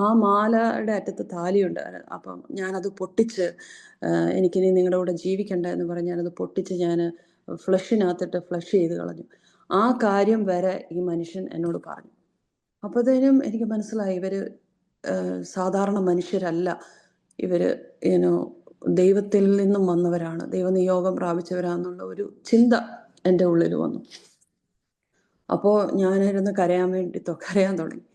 ആ മാലയുടെ അറ്റത്ത് താലിയുണ്ടായിരുന്നു. അപ്പം ഞാനത് പൊട്ടിച്ച്, എനിക്കിനി നിങ്ങളുടെ കൂടെ ജീവിക്കണ്ട എന്ന് പറഞ്ഞ് ഞാനത് പൊട്ടിച്ച് ഞാൻ ഫ്ലഷിനകത്തിട്ട് ഫ്ലഷ് ചെയ്ത് കളഞ്ഞു. ആ കാര്യം വരെ ഈ മനുഷ്യൻ എന്നോട് പറഞ്ഞു. അപ്പോഴത്തേനും എനിക്ക് മനസ്സിലായി, ഇവര് സാധാരണ മനുഷ്യരല്ല, ഇവര് ദൈവത്തിൽ നിന്നും വന്നവരാണ്, ദൈവനിയോഗം പ്രാപിച്ചവരാന്നുള്ള ഒരു ചിന്ത എൻ്റെ ഉള്ളിൽ വന്നു. അപ്പോൾ ഞാനിരുന്ന് കരയാൻ തുടങ്ങി.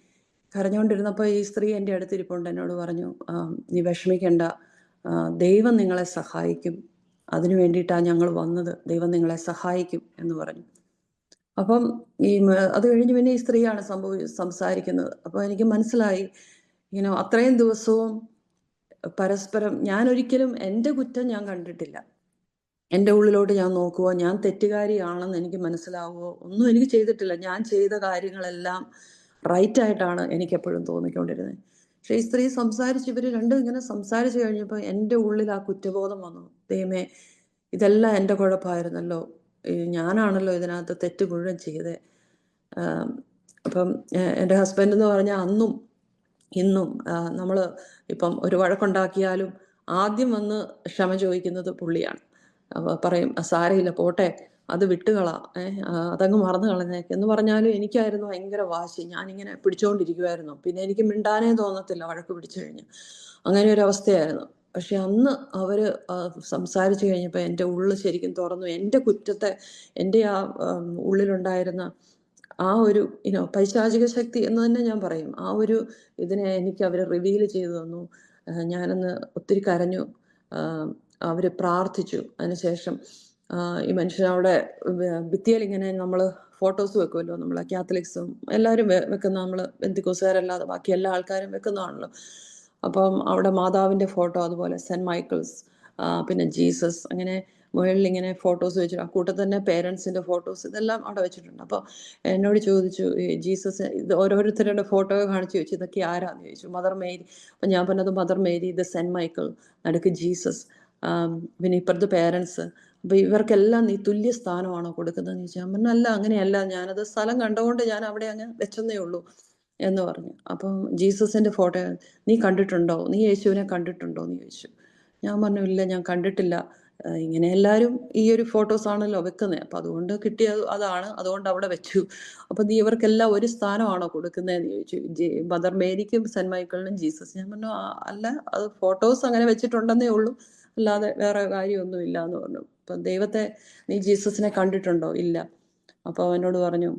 കരഞ്ഞുകൊണ്ടിരുന്നപ്പോൾ ഈ സ്ത്രീ എൻ്റെ അടുത്തിരിപ്പുണ്ട്. എന്നോട് പറഞ്ഞു, നീ വിഷമിക്കണ്ട, ദൈവം നിങ്ങളെ സഹായിക്കും, അതിനു വേണ്ടിയിട്ടാണ് ഞങ്ങൾ വന്നത്, ദൈവം നിങ്ങളെ സഹായിക്കും എന്ന് പറഞ്ഞു. അപ്പം അത് കഴിഞ്ഞ് പിന്നെ ഈ സ്ത്രീയാണ് സംസാരിക്കുന്നത്. അപ്പോൾ എനിക്ക് മനസ്സിലായി, അത്രയും ദിവസവും പരസ്പരം, ഞാൻ ഒരിക്കലും എൻ്റെ കുറ്റം ഞാൻ കണ്ടിട്ടില്ല. എൻ്റെ ഉള്ളിലോട്ട് ഞാൻ നോക്കുവോ, ഞാൻ തെറ്റുകാരിയാണെന്ന് എനിക്ക് മനസ്സിലാവുമോ, ഒന്നും എനിക്ക് ചെയ്തിട്ടില്ല. ഞാൻ ചെയ്ത കാര്യങ്ങളെല്ലാം റൈറ്റായിട്ടാണ് എനിക്കെപ്പോഴും തോന്നിക്കൊണ്ടിരുന്നത്. പക്ഷേ ഈ സ്ത്രീ ഇവർ രണ്ടും ഇങ്ങനെ സംസാരിച്ചു കഴിഞ്ഞപ്പോൾ എൻ്റെ ഉള്ളിൽ ആ കുറ്റബോധം വന്നു. ദൈവമേ, ഇതെല്ലാം എൻ്റെ കുഴപ്പമായിരുന്നല്ലോ, ഞാനാണല്ലോ ഇതിനകത്ത് തെറ്റ് മുഴുവൻ ചെയ്തത്. അപ്പം എൻ്റെ ഹസ്ബൻഡ് എന്ന് പറഞ്ഞാൽ അന്നും ഇന്നും നമ്മൾ ഇപ്പം ഒരു വഴക്കുണ്ടാക്കിയാലും ആദ്യം വന്ന് ക്ഷമ ചോദിക്കുന്നത് പുള്ളിയാണ്. പറയും, സാരമില്ല, പോട്ടെ, അത് വിട്ടുകളാ, അതങ്ങ് മറന്നു കളഞ്ഞേക്ക് എന്ന് പറഞ്ഞാലും എനിക്കായിരുന്നു ഭയങ്കര വാശി. ഞാനിങ്ങനെ പിടിച്ചുകൊണ്ടിരിക്കുമായിരുന്നു. പിന്നെ എനിക്ക് മിണ്ടാനേ തോന്നത്തില്ല വഴക്ക് പിടിച്ചു കഴിഞ്ഞ്. അങ്ങനെ ഒരു അവസ്ഥയായിരുന്നു. പക്ഷെ അന്ന് അവർ സംസാരിച്ചു കഴിഞ്ഞപ്പോൾ എൻ്റെ ഉള്ളിൽ ശരിക്കും തുറന്നു. എൻ്റെ കുറ്റത്തെ, എൻ്റെ ആ ഉള്ളിലുണ്ടായിരുന്ന ആ ഒരു പൈശാചിക ശക്തി എന്ന് തന്നെ ഞാൻ പറയും, ആ ഒരു ഇതിനെ എനിക്ക് അവർ റിവീൽ ചെയ്തു തന്നു. ഞാനന്ന് ഒത്തിരി കരഞ്ഞു. അവർ പ്രാർത്ഥിച്ചു. അതിനുശേഷം ഈ മനുഷ്യനവിടെ ഭിത്തിയിൽ ഇങ്ങനെ നമ്മൾ ഫോട്ടോസ് വെക്കുമല്ലോ, നമ്മൾ കാത്തലിക്സും എല്ലാവരും വെക്കുന്ന, നമ്മൾ ബെന്തിക്കോസുകാരല്ലാതെ ബാക്കി എല്ലാ ആൾക്കാരും വെക്കുന്നതാണല്ലോ. അപ്പം അവിടെ മാതാവിൻ്റെ ഫോട്ടോ, അതുപോലെ സെൻറ്റ് മൈക്കിൾസ്, പിന്നെ ജീസസ്, അങ്ങനെ മുകളിൽ ഇങ്ങനെ ഫോട്ടോസ് വെച്ചിട്ട്, ആ കൂട്ടത്തിൽ തന്നെ പേരൻസിൻ്റെ ഫോട്ടോസ്, ഇതെല്ലാം അവിടെ വെച്ചിട്ടുണ്ട്. അപ്പോൾ എന്നോട് ചോദിച്ചു, ഈ ജീസസ്, ഇത് ഓരോരുത്തരുടെ ഫോട്ടോ കാണിച്ച് ചോദിച്ചു, ഇതൊക്കെ ആരാന്ന് ചോദിച്ചു. Mother Mary. അപ്പം ഞാൻ പറഞ്ഞത് മദർ മേരി, ഇത് സെൻറ്റ് മൈക്കിൾ, നടുക്ക് ജീസസ്, പിന്നെ ഇപ്പുറത്ത് പേരൻസ്. അപ്പോൾ ഇവർക്കെല്ലാം നീ തുല്യ സ്ഥാനമാണോ കൊടുക്കുന്നതെന്ന് ചോദിച്ചാൽ, ഞാൻ പറഞ്ഞു, അല്ല, അങ്ങനെയല്ല, ഞാനത് സ്ഥലം കണ്ടുകൊണ്ട് ഞാൻ അവിടെ അങ്ങ് വെച്ചെന്നേ ഉള്ളൂ എന്ന് പറഞ്ഞു. അപ്പം ജീസസിൻ്റെ ഫോട്ടോ നീ കണ്ടിട്ടുണ്ടോ, നീ യേശുവിനെ കണ്ടിട്ടുണ്ടോ എന്ന് ചോദിച്ചു. ഞാൻ പറഞ്ഞു, ഇല്ല, ഞാൻ കണ്ടിട്ടില്ല. ഇങ്ങനെ എല്ലാവരും ഈ ഒരു ഫോട്ടോസാണല്ലോ വെക്കുന്നത്, അപ്പം അതുകൊണ്ട് കിട്ടിയത് അതാണ്, അതുകൊണ്ട് അവിടെ വെച്ചു. അപ്പം നീ ഇവർക്കെല്ലാം ഒരു സ്ഥാനമാണോ കൊടുക്കുന്നതെന്ന് ചോദിച്ചു, മദർ മേരിക്കും സെൻറ്റ് മൈക്കിളിനും ജീസസ്. ഞാൻ പറഞ്ഞു, അല്ല, അത് ഫോട്ടോസ് അങ്ങനെ വെച്ചിട്ടുണ്ടെന്നേ ഉള്ളൂ, അല്ലാതെ വേറെ കാര്യമൊന്നും ഇല്ല എന്ന് പറഞ്ഞു. അപ്പം ദൈവത്തെ, നീ ജീസസിനെ കണ്ടിട്ടുണ്ടോ? ഇല്ല. അപ്പോൾ എന്നോട് പറഞ്ഞു,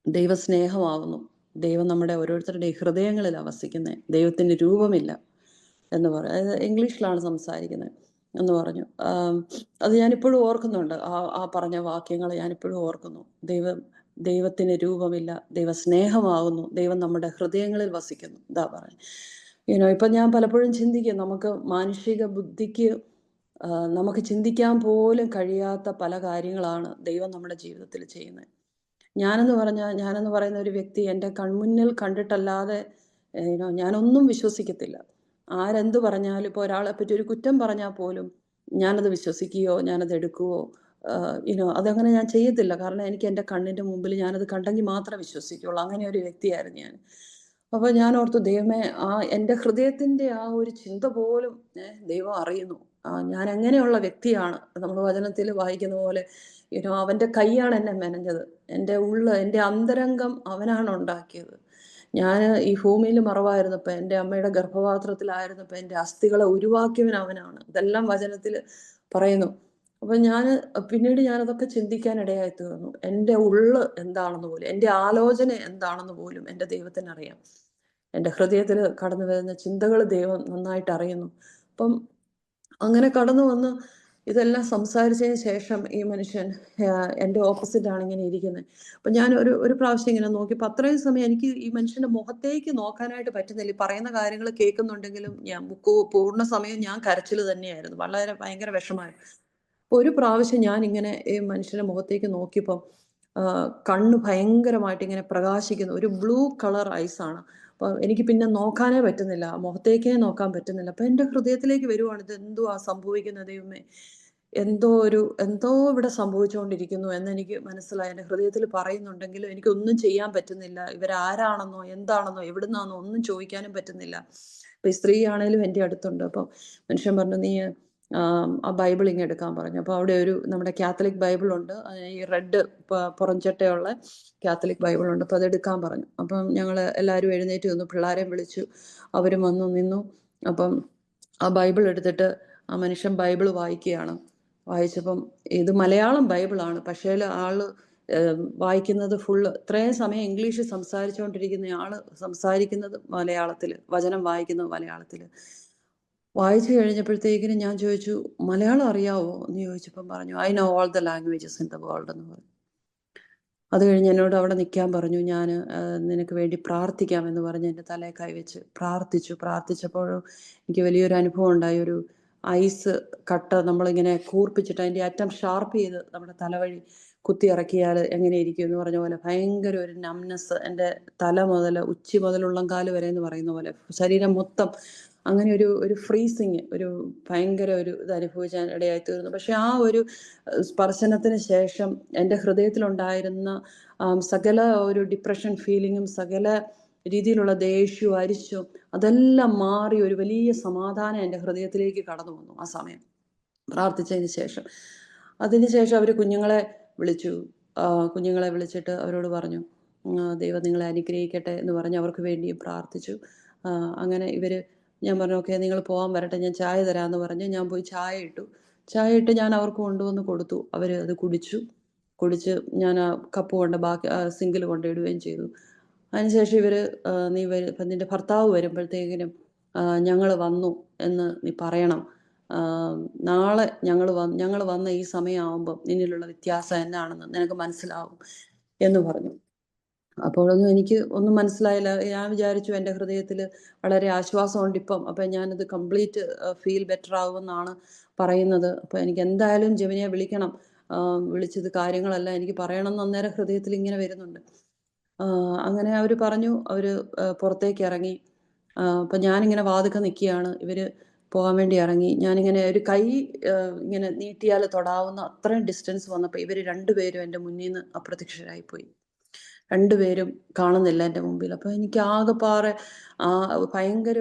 ദൈവസ്നേഹമാവുന്നു, ദൈവം നമ്മുടെ ഓരോരുത്തരുടെ ഹൃദയങ്ങളിലാണ് വസിക്കുന്നത്, ദൈവത്തിൻ്റെ രൂപമില്ല എന്ന് പറഞ്ഞു. അതായത് ഇംഗ്ലീഷിലാണ് സംസാരിക്കുന്നത് എന്ന് പറഞ്ഞു. അത് ഞാനിപ്പോഴും ഓർക്കുന്നുണ്ട്, ആ പറഞ്ഞ വാക്യങ്ങൾ ഞാനിപ്പോഴും ഓർക്കുന്നു. ദൈവത്തിന് രൂപമില്ല, ദൈവസ്നേഹമാകുന്നു, ദൈവം നമ്മുടെ ഹൃദയങ്ങളിൽ വസിക്കുന്നു, ഇതാ പറഞ്ഞു. ഇപ്പം ഞാൻ പലപ്പോഴും ചിന്തിക്കും, നമുക്ക് മാനുഷിക ബുദ്ധിക്ക് നമുക്ക് ചിന്തിക്കാൻ പോലും കഴിയാത്ത പല കാര്യങ്ങളാണ് ദൈവം നമ്മുടെ ജീവിതത്തിൽ ചെയ്യുന്നത്. ഞാനെന്ന് പറയുന്ന ഒരു വ്യക്തി എൻ്റെ കൺമുന്നിൽ കണ്ടിട്ടല്ലാതെ ഞാനൊന്നും വിശ്വസിക്കത്തില്ല. ആരെന്ത് പറഞ്ഞാലും ഇപ്പോൾ ഒരാളെ പറ്റി ഒരു കുറ്റം പറഞ്ഞാൽ പോലും ഞാനത് വിശ്വസിക്കുകയോ ഞാനത് എടുക്കുകയോ അതങ്ങനെ ഞാൻ ചെയ്യത്തില്ല. കാരണം എനിക്ക് എൻ്റെ കണ്ണിൻ്റെ മുമ്പിൽ ഞാനത് കണ്ടെങ്കിൽ മാത്രമേ വിശ്വസിക്കുകയുള്ളൂ. അങ്ങനെ ഒരു വ്യക്തിയായിരുന്നു ഞാൻ. അപ്പോൾ ഞാൻ ഓർത്തു, ദൈവമേ, എൻ്റെ ഹൃദയത്തിൻ്റെ ആ ഒരു ചിന്ത പോലും ദൈവം അറിയുന്നു. ഞാൻ എങ്ങനെയുള്ള വ്യക്തിയാണ്. നമ്മൾ വചനത്തിൽ വായിക്കുന്ന പോലെ അവൻ്റെ കൈയാണ് എന്നെ മെനഞ്ഞത്. എൻ്റെ അന്തരംഗം അവനാണ് ഉണ്ടാക്കിയത്. ഞാൻ ഈ ഭൂമിയിൽ മറവായിരുന്നപ്പോൾ, എൻ്റെ അമ്മയുടെ ഗർഭപാത്രത്തിലായിരുന്നപ്പോൾ എൻ്റെ അസ്ഥികളെ ഉരുവാക്കിയവൻ അവനാണ്. ഇതെല്ലാം വചനത്തിൽ പറയുന്നു. അപ്പം പിന്നീട് ഞാനതൊക്കെ ചിന്തിക്കാനിടയായി തീർന്നു. എൻ്റെ ഉള്ള് എന്താണെന്ന് പോലും, എൻ്റെ ആലോചന എന്താണെന്ന് പോലും എൻ്റെ ദൈവത്തിന് അറിയാം. എൻ്റെ ഹൃദയത്തിൽ കടന്നു വരുന്ന ചിന്തകൾ ദൈവം നന്നായിട്ട് അറിയുന്നു. അപ്പം അങ്ങനെ കടന്നു വന്ന് ഇതെല്ലാം സംസാരിച്ചതിന് ശേഷം ഈ മനുഷ്യൻ എൻ്റെ ഓപ്പോസിറ്റാണ് ഇങ്ങനെ ഇരിക്കുന്നത്. അപ്പം ഞാൻ ഒരു പ്രാവശ്യം ഇങ്ങനെ നോക്കിയപ്പോൾ അത്രയും സമയം എനിക്ക് ഈ മനുഷ്യൻ്റെ മുഖത്തേക്ക് നോക്കാനായിട്ട് പറ്റുന്നില്ല. ഈ പറയുന്ന കാര്യങ്ങൾ കേൾക്കുന്നുണ്ടെങ്കിലും ഞാൻ പൂർണ്ണ സമയം ഞാൻ കരച്ചിൽ തന്നെയായിരുന്നു. ഭയങ്കര വിഷമായിരുന്നു. ഒരു പ്രാവശ്യം ഞാൻ ഇങ്ങനെ ഈ മനുഷ്യൻ്റെ മുഖത്തേക്ക് നോക്കിയപ്പം കണ്ണ് ഭയങ്കരമായിട്ട് ഇങ്ങനെ പ്രകാശിക്കുന്നു. ഒരു ബ്ലൂ കളർ ഐസാണ്. അപ്പം എനിക്ക് പിന്നെ നോക്കാനേ പറ്റുന്നില്ല, മുഖത്തേക്കേ നോക്കാൻ പറ്റുന്നില്ല. അപ്പം എൻ്റെ ഹൃദയത്തിലേക്ക് വരുവാണ്, ഇത് എന്തുവാ സംഭവിക്കുന്നത് ദൈവമേ, എന്തോ ഇവിടെ സംഭവിച്ചുകൊണ്ടിരിക്കുന്നു എന്നെനിക്ക് മനസ്സിലായി. എൻ്റെ ഹൃദയത്തിൽ പറയുന്നുണ്ടെങ്കിലും എനിക്കൊന്നും ചെയ്യാൻ പറ്റുന്നില്ല. ഇവരാരാണെന്നോ എന്താണെന്നോ എവിടുന്നാണെന്നോ ഒന്നും ചോദിക്കാനും പറ്റുന്നില്ല. അപ്പം ഈ സ്ത്രീ ആണേലും എൻ്റെ അടുത്തുണ്ട്. അപ്പം മനുഷ്യൻ പറഞ്ഞു, നീ ആ ബൈബിൾ ഇങ്ങ് എടുക്കാൻ പറഞ്ഞു. അപ്പോൾ അവിടെ നമ്മുടെ കാത്തലിക് ബൈബിളുണ്ട്, ഈ റെഡ് പുറംചട്ടയുള്ള കാത്തലിക് ബൈബിളുണ്ട്. അപ്പോൾ അതെടുക്കാൻ പറഞ്ഞു. അപ്പം ഞങ്ങൾ എല്ലാവരും എഴുന്നേറ്റ് നിന്നു, പിള്ളേരെയും വിളിച്ചു, അവരും വന്നു നിന്നു. അപ്പം ആ ബൈബിൾ എടുത്തിട്ട് ആ മനുഷ്യൻ ബൈബിൾ വായിക്കുകയാണ്. വായിച്ചപ്പം ഇത് മലയാളം ബൈബിളാണ്. പക്ഷേ ആള് വായിക്കുന്നത് ഫുള്ള്, ഇത്രയും സമയം ഇംഗ്ലീഷ് സംസാരിച്ചുകൊണ്ടിരിക്കുന്ന ആള് സംസാരിക്കുന്നത് മലയാളത്തിൽ, വചനം വായിക്കുന്നത് മലയാളത്തിൽ. വായിച്ചു കഴിഞ്ഞപ്പോഴത്തേക്കിനും ഞാൻ ചോദിച്ചു, മലയാളം അറിയാവോ എന്ന് ചോദിച്ചപ്പം പറഞ്ഞു, I know all the languages in the world എന്ന് പറഞ്ഞു. അത് കഴിഞ്ഞ് എന്നോട് അവിടെ നിൽക്കാൻ പറഞ്ഞു. ഞാൻ നിനക്ക് വേണ്ടി പ്രാർത്ഥിക്കാമെന്ന് പറഞ്ഞ് എൻ്റെ തലയിൽ കൈവച്ച് പ്രാർത്ഥിച്ചപ്പോഴും എനിക്ക് വലിയൊരു അനുഭവം ഉണ്ടായി. ഒരു ഐസ് കട്ട നമ്മളിങ്ങനെ കൂർപ്പിച്ചിട്ട് അതിൻ്റെ അറ്റം ഷാർപ്പ് ചെയ്ത് നമ്മുടെ തലവഴി കുത്തി ഇറക്കിയാൽ എങ്ങനെ ഇരിക്കും എന്ന് പറഞ്ഞ പോലെ ഭയങ്കര ഒരു നംനെസ്, എൻ്റെ തല മുതൽ ഉച്ചി മുതൽ ഉള്ളംകാല് വരെ എന്ന് പറയുന്ന പോലെ ശരീരം മൊത്തം അങ്ങനെ ഒരു ഫ്രീസിങ്, ഒരു ഭയങ്കര ഇത് അനുഭവിച്ചാൽ ഇടയായി തീർന്നു. പക്ഷെ ആ ഒരു സ്പർശനത്തിന് ശേഷം എൻ്റെ ഹൃദയത്തിലുണ്ടായിരുന്ന സകല ഒരു ഡിപ്രഷൻ ഫീലിങ്ങും സകല രീതിയിലുള്ള ദേഷ്യവും അരിശവും അതെല്ലാം മാറി ഒരു വലിയ സമാധാനം എൻ്റെ ഹൃദയത്തിലേക്ക് കടന്നു വന്നു ആ സമയം പ്രാർത്ഥിച്ചതിന് ശേഷം. അതിനുശേഷം അവർ കുഞ്ഞുങ്ങളെ വിളിച്ചു. കുഞ്ഞുങ്ങളെ വിളിച്ചിട്ട് അവരോട് പറഞ്ഞു, ദൈവം നിങ്ങളെ അനുഗ്രഹിക്കട്ടെ എന്ന് പറഞ്ഞ് അവർക്ക് വേണ്ടിയും പ്രാർത്ഥിച്ചു. അങ്ങനെ ഞാൻ പറഞ്ഞു, ഓക്കെ നിങ്ങൾ പോകാൻ വരട്ടെ, ഞാൻ ചായ തരാമെന്ന് പറഞ്ഞ് ഞാൻ പോയി ചായ ഇട്ട് ഞാൻ അവർക്ക് കൊണ്ടുവന്ന് കൊടുത്തു. അവർ അത് കുടിച്ച് ഞാൻ ആ കപ്പ് ബാക്കി സിങ്കിൽ കൊണ്ടിടുകയും ചെയ്തു. അതിനുശേഷം നിന്റെ ഭർത്താവ് വരുമ്പോഴത്തേക്കിനും ഞങ്ങൾ വന്നു എന്ന് നീ പറയണം. നാളെ ഞങ്ങൾ വന്ന ഈ സമയമാകുമ്പം നിന്നിലുള്ള വ്യത്യാസം എന്നാണെന്ന് നിനക്ക് മനസ്സിലാവും എന്ന് പറഞ്ഞു. അപ്പോഴൊന്നും എനിക്ക് ഒന്നും മനസ്സിലായില്ല. ഞാൻ വിചാരിച്ചു എൻ്റെ ഹൃദയത്തിൽ വളരെ ആശ്വാസമുണ്ട് ഇപ്പം, അപ്പം ഞാനത് കംപ്ലീറ്റ് ഫീൽ ബെറ്റർ ആകുമെന്നാണ് പറയുന്നത്. അപ്പോൾ എനിക്ക് എന്തായാലും ജെമിനിയെ വിളിക്കണം, വിളിച്ചത് കാര്യങ്ങളെല്ലാം എനിക്ക് പറയണം എന്ന് അന്നേരം ഹൃദയത്തിൽ ഇങ്ങനെ വരുന്നുണ്ട്. അങ്ങനെ അവർ പറഞ്ഞു, അവർ പുറത്തേക്ക് ഇറങ്ങി. അപ്പം ഞാനിങ്ങനെ വാതിൽക്കൽ നിൽക്കുകയാണ്, ഇവർ പോകാൻ വേണ്ടി ഇറങ്ങി. ഞാനിങ്ങനെ ഒരു കൈ ഇങ്ങനെ നീട്ടിയാൽ തൊടാവുന്ന അത്രയും ഡിസ്റ്റൻസ് വന്നപ്പോൾ ഇവർ രണ്ടുപേരും എൻ്റെ മുന്നിൽ നിന്ന് അപ്രത്യക്ഷരായിപ്പോയി. രണ്ടുപേരും കാണുന്നില്ല എൻ്റെ മുമ്പിൽ. അപ്പോൾ എനിക്ക് ആകെപ്പാടെ ഭയങ്കര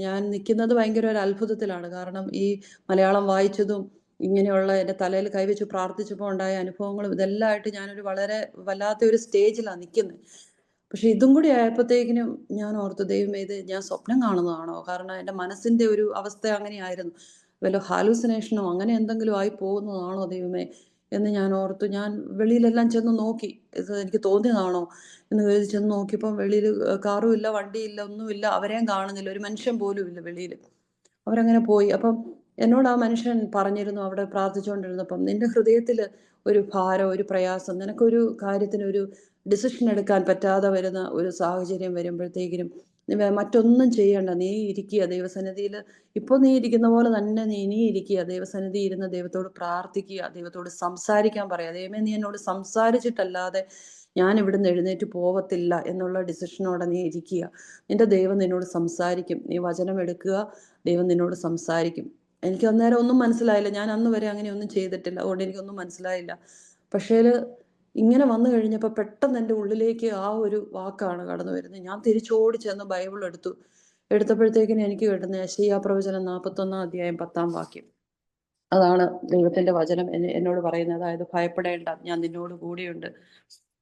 ഞാൻ നിൽക്കുന്നത് ഭയങ്കര ഒരു അത്ഭുതത്തിലാണ്. കാരണം ഈ മലയാളം വായിച്ചതും ഇങ്ങനെയുള്ള എൻ്റെ തലയിൽ കൈവച്ച് പ്രാർത്ഥിച്ചപ്പോൾ ഉണ്ടായ അനുഭവങ്ങളും ഇതെല്ലാം ആയിട്ട് ഞാനൊരു വളരെ വല്ലാത്ത ഒരു സ്റ്റേജിലാണ് നിൽക്കുന്നത്. പക്ഷെ ഇതും കൂടി ആയപ്പോഴത്തേക്കിനും ഞാൻ ഓർത്തു, ദൈവമേ, ഇത് ഞാൻ സ്വപ്നം കാണുന്നതാണോ? കാരണം എൻ്റെ മനസ്സിൻ്റെ ഒരു അവസ്ഥ അങ്ങനെയായിരുന്നു. വല്ല ഹാലൂസിനേഷനോ അങ്ങനെ എന്തെങ്കിലും ആയി പോകുന്നതാണോ ദൈവമേ എന്ന് ഞാൻ ഓർത്തു. ഞാൻ വെളിയിലെല്ലാം ചെന്ന് നോക്കി, ഇത് എനിക്ക് തോന്നിയതാണോ എന്ന് കരുതി ചെന്ന് നോക്കിയപ്പം വെളിയിൽ കാറും ഇല്ല, വണ്ടിയില്ല, ഒന്നുമില്ല, അവരെയും കാണുന്നില്ല, ഒരു മനുഷ്യൻ പോലും ഇല്ല വെളിയിൽ. അവരങ്ങനെ പോയി. അപ്പം എന്നോട് ആ മനുഷ്യൻ പറഞ്ഞിരുന്നു അവിടെ പ്രാർത്ഥിച്ചുകൊണ്ടിരുന്നപ്പം, നിന്റെ ഹൃദയത്തിൽ ഒരു ഭാരം, ഒരു പ്രയാസം, നിനക്കൊരു കാര്യത്തിന് ഒരു ഡിസിഷൻ എടുക്കാൻ പറ്റാതെ വരുന്ന ഒരു സാഹചര്യം വരുമ്പോഴത്തേക്കിനും മറ്റൊന്നും ചെയ്യണ്ട, നീ ഇരിക്കുക ദൈവസന്നിധിയിൽ. ഇപ്പോൾ നീ ഇരിക്കുന്ന പോലെ തന്നെ നീ ഇനി ഇരിക്കുക, ദൈവസന്നിധി ഇരുന്ന് ദൈവത്തോട് പ്രാർത്ഥിക്കുക, ദൈവത്തോട് സംസാരിക്കാൻ പറയാം. ദൈവമേ, നീ എന്നോട് സംസാരിച്ചിട്ടല്ലാതെ ഞാൻ ഇവിടുന്ന് എഴുന്നേറ്റ് പോകത്തില്ല എന്നുള്ള ഡിസിഷനോടെ നീ ഇരിക്കുക. നിന്റെ ദൈവം നിന്നോട് സംസാരിക്കും. നീ വചനം എടുക്കുക, ദൈവം നിന്നോട് സംസാരിക്കും. എനിക്ക് അന്നേരം ഒന്നും മനസ്സിലായില്ല. ഞാൻ അന്ന് വരെ അങ്ങനെയൊന്നും ചെയ്തിട്ടില്ല, അതുകൊണ്ട് എനിക്കൊന്നും മനസ്സിലായില്ല. പക്ഷേ ഇങ്ങനെ വന്നു കഴിഞ്ഞപ്പോൾ പെട്ടെന്ന് എൻ്റെ ഉള്ളിലേക്ക് ആ ഒരു വാക്കാണ് കടന്നു വരുന്നത്. ഞാൻ തിരിച്ചോടി ചെന്ന് ബൈബിൾ എടുത്തപ്പോഴത്തേക്കിനും എനിക്ക് കിട്ടുന്ന യെശയ്യാ പ്രവചനം 41 അധ്യായം 10 വാക്യം. അതാണ് ദൈവത്തിന്റെ വചനം എന്നോട് പറയുന്നത്. അതായത്, ഭയപ്പെടേണ്ട, ഞാൻ നിന്നോട് കൂടെയുണ്ട്.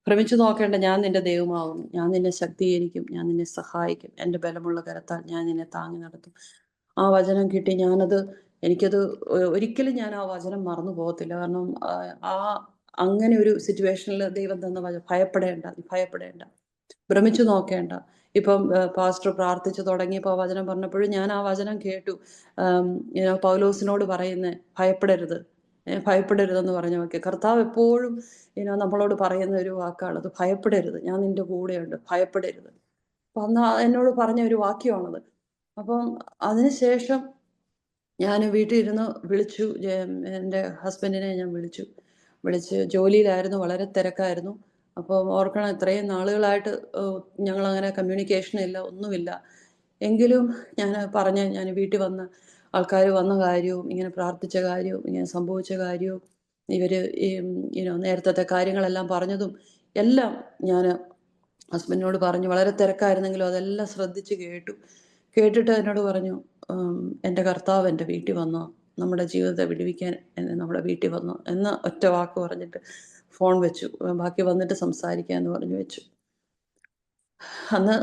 ഭ്രമിച്ചു നോക്കേണ്ട, ഞാൻ നിന്റെ ദൈവമാകുന്നു. ഞാൻ നിന്നെ ശക്തീകരിക്കും, ഞാൻ നിന്നെ സഹായിക്കും, എൻ്റെ ബലമുള്ള കരത്താൽ ഞാൻ നിന്നെ താങ്ങി നടത്തും. ആ വചനം കിട്ടി. എനിക്കത് ഒരിക്കലും ഞാൻ ആ വചനം മറന്നു പോകത്തില്ല. കാരണം ആ അങ്ങനെ ഒരു സിറ്റുവേഷനിൽ ദൈവം തന്ന വചനം, ഭയപ്പെടേണ്ട, ഭയപ്പെടേണ്ട, ഭ്രമിച്ചു നോക്കേണ്ട. ഇപ്പം പാസ്റ്റർ പ്രാർത്ഥിച്ചു തുടങ്ങിയപ്പോൾ ആ വചനം പറഞ്ഞപ്പോഴും ഞാൻ ആ വചനം കേട്ടു. പൗലോസിനോട് പറയുന്നേ, ഭയപ്പെടരുത്, ഭയപ്പെടരുതെന്ന് പറഞ്ഞ വാക്യം. കർത്താവ് എപ്പോഴും നമ്മളോട് പറയുന്ന ഒരു വാക്കാണത്, ഭയപ്പെടരുത്, ഞാൻ നിന്റെ കൂടെയുണ്ട്, ഭയപ്പെടരുത്. അപ്പൊ അന്ന് എന്നോട് പറഞ്ഞ ഒരു വാക്യമാണത്. അപ്പം അതിനുശേഷം ഞാൻ വീട്ടിൽ ഇരുന്ന് വിളിച്ചു, എൻ്റെ ഹസ്ബൻഡിനെ ഞാൻ വിളിച്ച് ജോലിയിലായിരുന്നു, വളരെ തിരക്കായിരുന്നു. അപ്പോൾ ഓർക്കണം, ഇത്രയും നാളുകളായിട്ട് ഞങ്ങളങ്ങനെ കമ്മ്യൂണിക്കേഷനില്ല, ഒന്നുമില്ല. എങ്കിലും ഞാൻ വീട്ടിൽ വന്ന് ആൾക്കാർ വന്ന കാര്യവും ഇങ്ങനെ പ്രാർത്ഥിച്ച കാര്യവും ഇങ്ങനെ സംഭവിച്ച കാര്യവും ഇവർ നേരത്തെ കാര്യങ്ങളെല്ലാം പറഞ്ഞതും എല്ലാം ഞാൻ ഹസ്ബൻഡിനോട് പറഞ്ഞു. വളരെ തിരക്കായിരുന്നെങ്കിലും അതെല്ലാം ശ്രദ്ധിച്ച് കേട്ടിട്ട് എന്നോട് പറഞ്ഞു, എൻ്റെ കർത്താവ് എൻ്റെ വീട്ടിൽ വന്നോ, നമ്മുടെ ജീവിതത്തെ വിടുവിക്കാൻ നമ്മുടെ വീട്ടിൽ വന്നോ എന്ന ഒറ്റ വാക്ക് പറഞ്ഞിട്ട് ഫോൺ വെച്ചു. ബാക്കി വന്നിട്ട് സംസാരിക്കാമെന്ന് പറഞ്ഞു വെച്ചു. അന്ന്